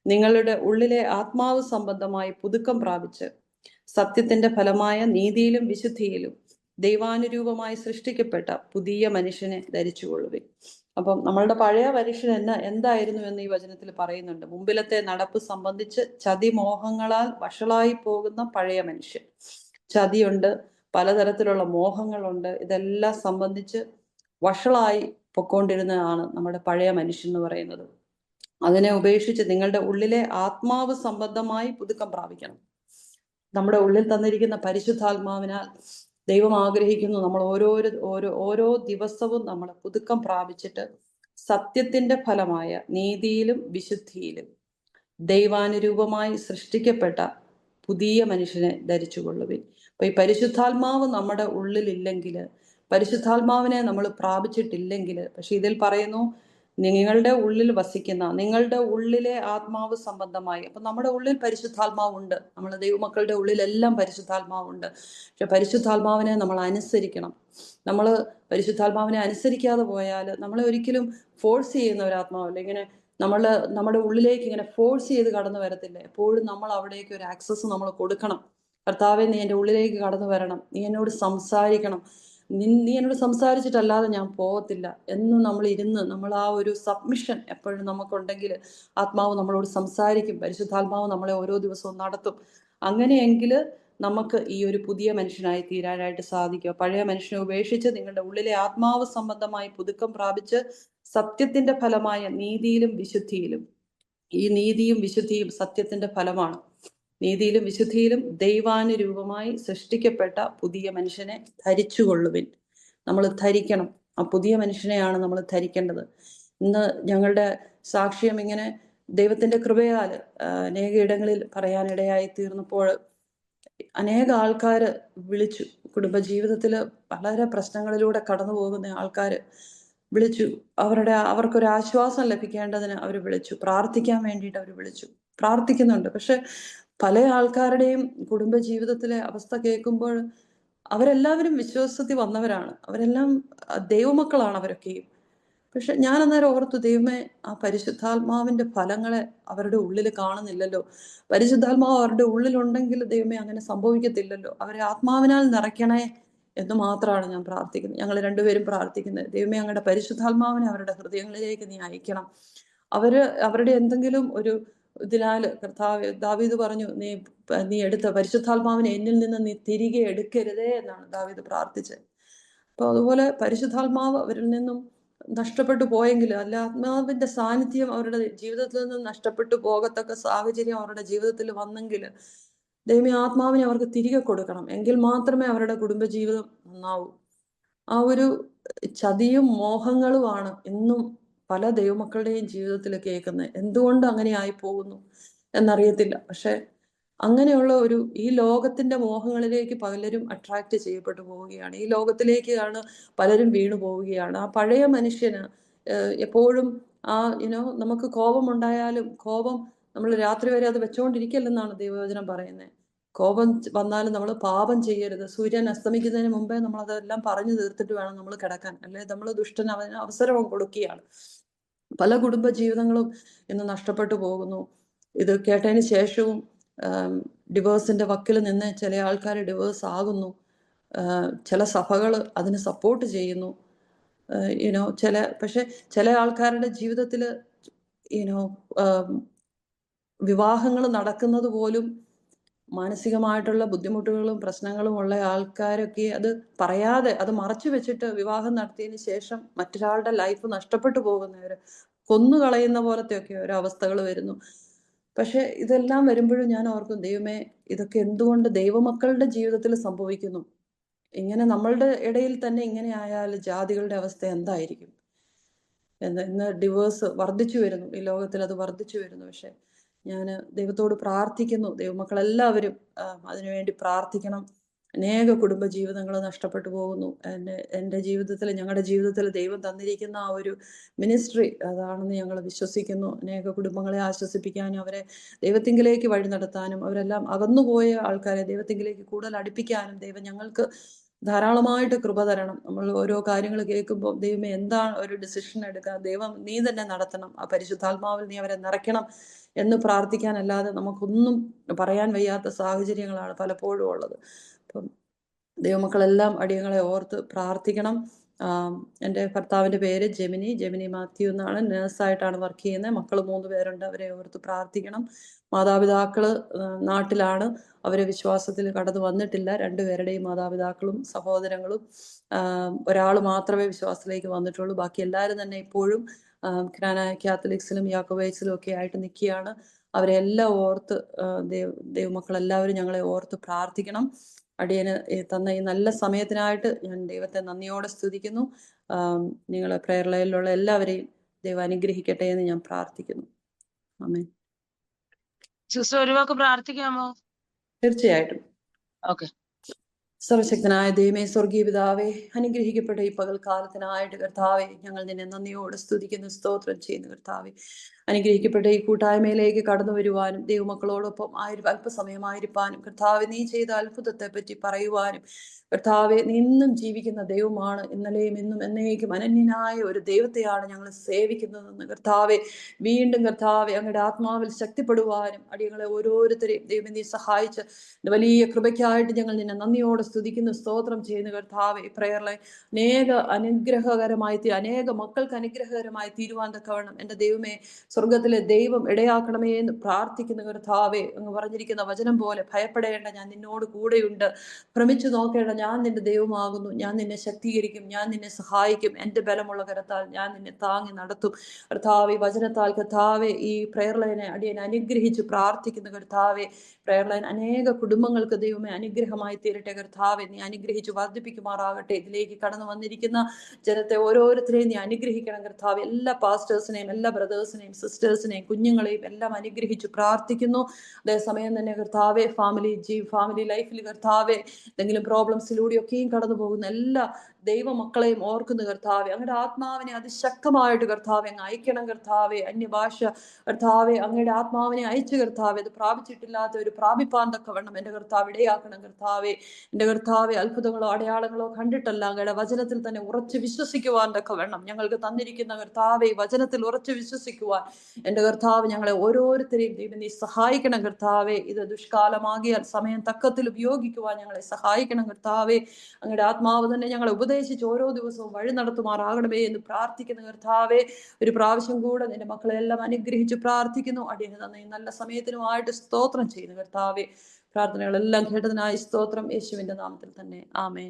നിങ്ങളുടെ ഉള്ളിലെ ആത്മാവ് സംബന്ധമായി പുതുക്കം പ്രാപിച്ച് സത്യത്തിന്റെ ഫലമായ നീതിയിലും വിശുദ്ധിയിലും ദൈവാനുരൂപമായി സൃഷ്ടിക്കപ്പെട്ട പുതിയ മനുഷ്യനെ ധരിച്ചുകൊള്ളുവിൻ. അപ്പം നമ്മളുടെ പഴയ മനുഷ്യൻ എന്തായിരുന്നു എന്ന് ഈ വചനത്തിൽ പറയുന്നുണ്ട്. മുമ്പിലത്തെ നടപ്പ് സംബന്ധിച്ച് ചതിമോഹങ്ങളാൽ വഷളായി പോകുന്ന പഴയ മനുഷ്യൻ. ചതിയുണ്ട്, പലതരത്തിലുള്ള മോഹങ്ങളുണ്ട്. ഇതെല്ലാം സംബന്ധിച്ച് വഷളായി പൊക്കോണ്ടിരുന്നതാണ് നമ്മുടെ പഴയ മനുഷ്യൻ എന്ന് പറയുന്നത്. അതിനെ ഉപേക്ഷിച്ച് നിങ്ങളുടെ ഉള്ളിലെ ആത്മാവ് സംബന്ധമായി പുതുക്കം പ്രാപിക്കണം. നമ്മുടെ ഉള്ളിൽ തന്നിരിക്കുന്ന പരിശുദ്ധാത്മാവിനാൽ ദൈവം ആഗ്രഹിക്കുന്നു നമ്മൾ ഓരോ ദിവസവും നമ്മൾ പുതുക്കം പ്രാപിച്ചിട്ട് സത്യത്തിന്റെ ഫലമായ നീതിയിലും വിശുദ്ധിയിലും ദൈവാനുരൂപമായി സൃഷ്ടിക്കപ്പെട്ട പുതിയ മനുഷ്യനെ ധരിച്ചുകൊള്ളുവിൻ. അപ്പൊ ഈ പരിശുദ്ധാത്മാവ് നമ്മുടെ ഉള്ളിലില്ലെങ്കിൽ, പരിശുദ്ധാത്മാവിനെ നമ്മൾ പ്രാപിച്ചിട്ടില്ലെങ്കിൽ, പക്ഷെ ഇതിൽ പറയുന്നു നിങ്ങളുടെ ഉള്ളിൽ വസിക്കുന്ന, നിങ്ങളുടെ ഉള്ളിലെ ആത്മാവ് സംബന്ധമായി. അപ്പൊ നമ്മുടെ ഉള്ളിൽ പരിശുദ്ധാത്മാവുണ്ട്, നമ്മളെ ദൈവമക്കളുടെ ഉള്ളിലെല്ലാം പരിശുദ്ധാത്മാവുണ്ട്. പക്ഷെ പരിശുദ്ധാത്മാവിനെ നമ്മൾ അനുസരിക്കണം. നമ്മൾ പരിശുദ്ധാത്മാവിനെ അനുസരിക്കാതെ പോയാൽ നമ്മളെ ഒരിക്കലും ഫോഴ്സ് ചെയ്യുന്ന ഒരു ആത്മാവല്ല. ഇങ്ങനെ നമ്മുടെ ഉള്ളിലേക്ക് ഇങ്ങനെ ഫോഴ്സ് ചെയ്ത് കടന്നു വരത്തില്ല. എപ്പോഴും നമ്മൾ അവിടേക്ക് ഒരു ആക്സസ് നമ്മൾ കൊടുക്കണം. കർത്താവെ, നീ എൻ്റെ ഉള്ളിലേക്ക് കടന്നു വരണം, നീ എന്നോട് സംസാരിക്കണം, നീ എന്നോട് സംസാരിച്ചിട്ടല്ലാതെ ഞാൻ പോകത്തില്ല എന്ന് നമ്മൾ ഇരുന്ന് നമ്മൾ ആ ഒരു സബ്മിഷൻ എപ്പോഴും നമുക്കുണ്ടെങ്കിൽ ആത്മാവ് നമ്മളോട് സംസാരിക്കും. പരിശുദ്ധാത്മാവ് നമ്മളെ ഓരോ ദിവസവും നടത്തും. അങ്ങനെയെങ്കിൽ നമുക്ക് ഈ ഒരു പുതിയ മനുഷ്യനായി തീരാനായിട്ട് സാധിക്കും. പഴയ മനുഷ്യനെ ഉപേക്ഷിച്ച് നിങ്ങളുടെ ഉള്ളിലെ ആത്മാവ് സംബന്ധമായി പുതുക്കം പ്രാപിച്ച് സത്യത്തിന്റെ ഫലമായ നീതിയിലും വിശുദ്ധിയിലും. ഈ നീതിയും വിശുദ്ധിയും സത്യത്തിന്റെ ഫലമാണ്. നീതിയിലും വിശുദ്ധിയിലും ദൈവാനുരൂപമായി സൃഷ്ടിക്കപ്പെട്ട പുതിയ മനുഷ്യനെ ധരിച്ചുകൊള്ളുവിൻ. നമ്മൾ ധരിക്കണം. ആ പുതിയ മനുഷ്യനെയാണ് നമ്മൾ ധരിക്കേണ്ടത്. ഇന്ന് ഞങ്ങളുടെ സാക്ഷ്യം ഇങ്ങനെ ദൈവത്തിന്റെ കൃപയാൽ അനേക ഇടങ്ങളിൽ പറയാനിടയായി തീർന്നപ്പോൾ അനേക ആൾക്കാർ വിളിച്ചു. കുടുംബജീവിതത്തിൽ വളരെ പ്രശ്നങ്ങളിലൂടെ കടന്നു പോകുന്ന ആൾക്കാർ വിളിച്ചു. അവർക്കൊരു ആശ്വാസം ലഭിക്കേണ്ടതിന് അവർ വിളിച്ചു. പ്രാർത്ഥിക്കാൻ വേണ്ടിയിട്ട് അവർ വിളിച്ചു. പ്രാർത്ഥിക്കുന്നുണ്ട്. പക്ഷെ പല ആൾക്കാരുടെയും കുടുംബജീവിതത്തിലെ അവസ്ഥ കേൾക്കുമ്പോൾ അവരെല്ലാവരും വിശ്വാസത്തിൽ വന്നവരാണ്. അവരെല്ലാം ദൈവമക്കളാണ് അവരൊക്കെയും. പക്ഷെ ഞാൻ അന്നേരം ഓർത്തു, ദൈവമേ, ആ പരിശുദ്ധാത്മാവിൻ്റെ ഫലങ്ങളെ അവരുടെ ഉള്ളിൽ കാണുന്നില്ലല്ലോ. പരിശുദ്ധാത്മാവ് അവരുടെ ഉള്ളിലുണ്ടെങ്കിൽ ദൈവമേ അങ്ങനെ സംഭവിക്കത്തില്ലല്ലോ. അവരെ ആത്മാവിനാൽ നിറയ്ക്കണേ എന്ന് മാത്രമാണ് ഞാൻ പ്രാർത്ഥിക്കുന്നത്. ഞങ്ങൾ രണ്ടുപേരും പ്രാർത്ഥിക്കുന്നത്, ദൈവമേ, അങ്ങയുടെ പരിശുദ്ധാത്മാവിനെ അവരുടെ ഹൃദയങ്ങളിലേക്ക് നീ അയക്കണം. അവരുടെ എന്തെങ്കിലും ഒരു ഇതിനാൽ കർത്താവ്, ദാവീദ് പറഞ്ഞു, നീ എടുത്ത പരിശുദ്ധാത്മാവിനെ എന്നിൽ നിന്ന് നീ തിരികെ എടുക്കരുതേ എന്നാണ് ദാവീദ് പ്രാർത്ഥിച്ചത്. അപ്പോൾ അതുപോലെ പരിശുദ്ധാത്മാവ് അവരിൽ നിന്നും നഷ്ടപ്പെട്ടു പോയെങ്കിൽ, അല്ല ആത്മാവിൻ്റെ സാന്നിധ്യം അവരുടെ ജീവിതത്തിൽ നിന്ന് നഷ്ടപ്പെട്ടു പോകത്തക്ക സാഹചര്യം അവരുടെ ജീവിതത്തിൽ വന്നെങ്കിൽ, ദൈവമേ, ആത്മാവിനെ അവർക്ക് തിരികെ കൊടുക്കണം. എങ്കിൽ മാത്രമേ അവരുടെ കുടുംബജീവിതം നന്നാവൂ. ആ ഒരു ചതിയും മോഹങ്ങളുമാണ് ഇന്നും പല ദൈവമക്കളുടെയും ജീവിതത്തിൽ കേൾക്കുന്നത്. എന്തുകൊണ്ട് അങ്ങനെ ആയി പോകുന്നു എന്നറിയത്തില്ല. പക്ഷെ അങ്ങനെയുള്ള ഈ ലോകത്തിന്റെ മോഹങ്ങളിലേക്ക് പലരും അട്രാക്റ്റ് ചെയ്യപ്പെട്ടു പോവുകയാണ്. ഈ ലോകത്തിലേക്കാണ് പലരും വീണു പോവുകയാണ്. ആ പഴയ മനുഷ്യന് എപ്പോഴും നമുക്ക് കോപമുണ്ടായാലും കോപം നമ്മൾ രാത്രി വരെ അത് വെച്ചുകൊണ്ടിരിക്കല്ലെന്നാണ് ദൈവവചനം പറയുന്നത്. കോപം വന്നാലും നമ്മൾ പാപം ചെയ്യരുത്. സൂര്യൻ അസ്തമിക്കുന്നതിന് മുമ്പേ നമ്മൾ അതെല്ലാം പറഞ്ഞു തീർത്തിട്ട് വേണം നമ്മൾ കിടക്കാൻ. അല്ലെ നമ്മൾ ദുഷ്ടന് അവന് അവസരവും കൊടുക്കുകയാണ്. പല കുടുംബ ജീവിതങ്ങളും ഇന്ന് നഷ്ടപ്പെട്ടു പോകുന്നു. ഇത് കേട്ടതിന് ശേഷവും ഡിവോഴ്സിന്റെ വക്കിൽ നിന്ന് ചില ആൾക്കാർ ഡിവോഴ്സ് ആകുന്നു. ചില സഭകൾ അതിന് സപ്പോർട്ട് ചെയ്യുന്നു. പക്ഷെ ചില ആൾക്കാരുടെ ജീവിതത്തിൽ വിവാഹങ്ങൾ നടക്കുന്നത് പോലും മാനസികമായിട്ടുള്ള ബുദ്ധിമുട്ടുകളും പ്രശ്നങ്ങളും ഉള്ള ആൾക്കാരൊക്കെ അത് പറയാതെ അത് മറച്ചു വെച്ചിട്ട് വിവാഹം നടത്തിയതിന് ശേഷം മറ്റൊരാളുടെ ലൈഫ് നഷ്ടപ്പെട്ടു പോകുന്നവര്, കൊന്നുകളയുന്ന പോലത്തെയൊക്കെ ഓരോ അവസ്ഥകൾ വരുന്നു. പക്ഷെ ഇതെല്ലാം വരുമ്പോഴും ഞാൻ ഓർക്കും, ദൈവമേ, ഇതൊക്കെ എന്തുകൊണ്ട് ദൈവമക്കളുടെ ജീവിതത്തിൽ സംഭവിക്കുന്നു? ഇങ്ങനെ നമ്മളുടെ ഇടയിൽ തന്നെ ഇങ്ങനെ ആയാൽ ജാതികളുടെ അവസ്ഥ എന്തായിരിക്കും? ഇന്ന് ഡിവോഴ്സ് വർദ്ധിച്ചു വരുന്നു, ഈ ലോകത്തിൽ അത് വർദ്ധിച്ചു വരുന്നു. പക്ഷെ ഞാൻ ദൈവത്തോട് പ്രാർത്ഥിക്കുന്നു, ദൈവമക്കളെല്ലാവരും അതിനുവേണ്ടി പ്രാർത്ഥിക്കണം. അനേക കുടുംബ ജീവിതങ്ങൾ നഷ്ടപ്പെട്ടു പോകുന്നു. എൻ്റെ ജീവിതത്തിൽ, ഞങ്ങളുടെ ജീവിതത്തിൽ ദൈവം തന്നിരിക്കുന്ന ആ ഒരു മിനിസ്ട്രി അതാണെന്ന് ഞങ്ങൾ വിശ്വസിക്കുന്നു. അനേക കുടുംബങ്ങളെ ആശ്വസിപ്പിക്കാനും അവരെ ദൈവത്തിങ്കിലേക്ക് വഴി നടത്താനും അവരെല്ലാം അകന്നുപോയ ആൾക്കാരെ ദൈവത്തിങ്കിലേക്ക് കൂടുതൽ അടുപ്പിക്കാനും ദൈവം ഞങ്ങൾക്ക് ധാരാളമായിട്ട് കൃപ തരണം. നമ്മൾ ഓരോ കാര്യങ്ങൾ കേൾക്കുമ്പോൾ, ദൈവമേ, എന്താണ് ഒരു ഡിസിഷൻ എടുക്കുക, ദൈവം നീ തന്നെ നടത്തണം, ആ പരിശുദ്ധാത്മാവിൽ നീ അവരെ നിറയ്ക്കണം എന്ന് പ്രാർത്ഥിക്കാനല്ലാതെ നമുക്കൊന്നും പറയാൻ വയ്യാത്ത സാഹചര്യങ്ങളാണ് പലപ്പോഴും ഉള്ളത്. അപ്പം ദൈവമക്കളെല്ലാം അടിയങ്ങളെ ഓർത്ത് പ്രാർത്ഥിക്കണം. എൻ്റെ ഭർത്താവിൻ്റെ പേര് ജെമിനി മാത്യു എന്നാണ്. നേഴ്സായിട്ടാണ് വർക്ക് ചെയ്യുന്നത്. മക്കൾ 3 പേരുണ്ട്. അവരെ ഓർത്ത് പ്രാർത്ഥിക്കണം. മാതാപിതാക്കൾ നാട്ടിലാണ്. അവരെ വിശ്വാസത്തിൽ കടന്നു വന്നിട്ടില്ല. 2 പേരുടെയും മാതാപിതാക്കളും സഹോദരങ്ങളും ഒരാൾ മാത്രമേ വിശ്വാസത്തിലേക്ക് വന്നിട്ടുള്ളൂ. ബാക്കി എല്ലാവരും തന്നെ ഇപ്പോഴും കാത്തലിക്സിലും യാക്കോബൈറ്റ്സിലും ഒക്കെ ആയിട്ട് നിൽക്കുകയാണ്. അവരെല്ലാം ഓർത്ത് ദൈവമക്കളെല്ലാവരും ഞങ്ങളെ ഓർത്ത് പ്രാർത്ഥിക്കണം. അടിയന് തന്ന ഈ നല്ല സമയത്തിനായിട്ട് ഞാൻ ദൈവത്തെ നന്ദിയോടെ സ്തുതിക്കുന്നു. നിങ്ങളെ പ്രയർ ലൈനിലുള്ള എല്ലാവരെയും ദൈവം അനുഗ്രഹിക്കട്ടെ എന്ന് ഞാൻ പ്രാർത്ഥിക്കുന്നു. ആമേൻ. സിസ്റ്റർ ഒരു വാക്ക് പ്രാർത്ഥിക്കാമോ? തീർച്ചയായിട്ടും. ഓക്കെ. സർവശക്തനായ ദൈവമേ, സ്വർഗീയ പിതാവേ, അനുഗ്രഹിക്കപ്പെട്ട ഈ പകൽക്കാലത്തിനായിട്ട് കർത്താവെ ഞങ്ങൾ നിന്നെ നന്ദിയോടെ സ്തുതിക്കുന്നു, സ്തോത്രം ചെയ്യുന്നു. കർത്താവെ, അനുഗ്രഹിക്കപ്പെട്ട ഈ കൂട്ടായ്മയിലേക്ക് കടന്നു വരുവാനും ദൈവമക്കളോടൊപ്പം അല്പസമയമായിരിക്കാനും കർത്താവെ നീ ചെയ്ത അത്ഭുതത്തെ പറ്റി പറയുവാനും കർത്താവെ നീ ഇന്നും ജീവിക്കുന്ന ദൈവമാണ്. ഇന്നലെയും ഇന്നും എന്നേക്കും അനന്യനായ ഒരു ദൈവത്തെയാണ് ഞങ്ങൾ സേവിക്കുന്നതെന്ന് കർത്താവെ വീണ്ടും കർത്താവെ അങ്ങയുടെ ആത്മാവിൽ ശക്തിപ്പെടുവാനും അടിയങ്ങളെ ഓരോരുത്തരെയും ദൈവം നീ സഹായിച്ച് വലിയ കൃപയ്ക്കായിട്ട് ഞങ്ങൾ നിന്നെ നന്ദിയോടെ സ്തുതിക്കുന്നു, സ്തോത്രം ചെയ്യുന്നു. കർത്താവെ പ്രയറിലെ അനേക മക്കൾക്ക് അനുഗ്രഹകരമായി തീരുവാൻ തക്കവണ്ണം എൻ്റെ ദൈവമേ, സ്വർഗത്തിലെ ദൈവം ഇടയാക്കണമേ എന്ന് പ്രാർത്ഥിക്കുന്ന കർത്താവെ, അങ്ങ് പറഞ്ഞിരിക്കുന്ന വചനം പോലെ ഭയപ്പെടേണ്ട, ഞാൻ നിന്നോട് കൂടെയുണ്ട്, ഭ്രമിച്ചു നോക്കേണ്ട, ഞാൻ നിന്റെ ദൈവമാകുന്നു, ഞാൻ നിന്നെ ശക്തീകരിക്കും, ഞാൻ നിന്നെ സഹായിക്കും, എൻ്റെ ബലമുള്ള കരത്താൽ ഞാൻ നിന്നെ താങ്ങി നടത്തും. കർത്താവെ, വചനത്താൽ കർത്താവെ ഈ പ്രയർ ലൈനെ അടിയനെ അനുഗ്രഹിച്ച് പ്രാർത്ഥിക്കുന്ന കർത്താവെ, പ്രയർ ലൈൻ അനേക കുടുംബങ്ങൾക്ക് ദൈവമേ അനുഗ്രഹമായി തീരട്ടെ. കർത്താവെ നീ അനുഗ്രഹിച്ച് വർദ്ധിപ്പിക്കുമാറാകട്ടെ. ഇതിലേക്ക് കടന്നു വന്നിരിക്കുന്ന ജനത്തെ ഓരോരുത്തരെയും നീ അനുഗ്രഹിക്കണം കർത്താവ്. എല്ലാ പാസ്റ്റേഴ്സിനെയും എല്ലാ ബ്രദേഴ്സിനെയും സിസ്റ്റേഴ്സിനെയും കുഞ്ഞുങ്ങളെയും എല്ലാം അനുഗ്രഹിച്ച് പ്രാർത്ഥിക്കുന്നു. അതേസമയം തന്നെ കർത്താവെ ഫാമിലി ലൈഫിൽ കർത്താവെ എന്തെങ്കിലും പ്രോബ്ലംസിലൂടെയൊക്കെയും കടന്നു പോകുന്ന എല്ലാ ദൈവമക്കളെയും ഓർക്കുന്ന കർത്താവെ. അങ്ങയുടെ ആത്മാവിനെ അതിശക്തമായിട്ട് കർത്താവെ അങ്ങ് അയക്കണം കർത്താവെ. അന്യഭാഷ കർത്താവെ അങ്ങയുടെ ആത്മാവിനെ അയച്ചു കർത്താവെ. അത് പ്രാപിച്ചിട്ടില്ലാത്തവർ പ്രാപിപ്പാൻ തക്കവണ്ണം എൻ്റെ കർത്താവ് ഇടയാക്കണം കർത്താവെ. എൻ്റെ കർത്താവെ അത്ഭുതങ്ങളോ അടയാളങ്ങളോ കണ്ടിട്ടല്ല, അങ്ങയുടെ വചനത്തിൽ തന്നെ ഉറച്ചു വിശ്വസിക്കുവാൻ തക്കവണ്ണം ഞങ്ങൾക്ക് തന്നിരിക്കുന്ന കർത്താവെ വചനത്തിൽ ഉറച്ചു വിശ്വസിക്കുവാൻ എൻ്റെ കർത്താവ് ഞങ്ങളെ ഓരോരുത്തരെയും ദൈവം നീ സഹായിക്കണം കർത്താവെ. ഇത് ദുഷ്കാലമാകിയാൽ സമയം തക്കത്തിൽ ഉപയോഗിക്കുവാൻ ഞങ്ങളെ സഹായിക്കണം കർത്താവെ. അങ്ങയുടെ ആത്മാവ് തന്നെ ഞങ്ങളെ ഉപദേശിച്ച് ഓരോ ദിവസവും വഴി നടത്തുമാറാകണമേ എന്ന് പ്രാർത്ഥിക്കുന്ന കർത്താവെ. ഒരു പ്രാവശ്യം കൂടെ നിന്റെ മക്കളെല്ലാം അനുഗ്രഹിച്ച് പ്രാർത്ഥിക്കുന്നു. അടിയന് തന്നെ നല്ല സമയത്തിനുമായിട്ട് സ്തോത്രം ചെയ്യുന്നു കർത്താവെ. പ്രാർത്ഥനകളെല്ലാം കേട്ടതിനായി സ്തോത്രം. യേശുവിന്റെ നാമത്തിൽ തന്നെ ആമേൻ.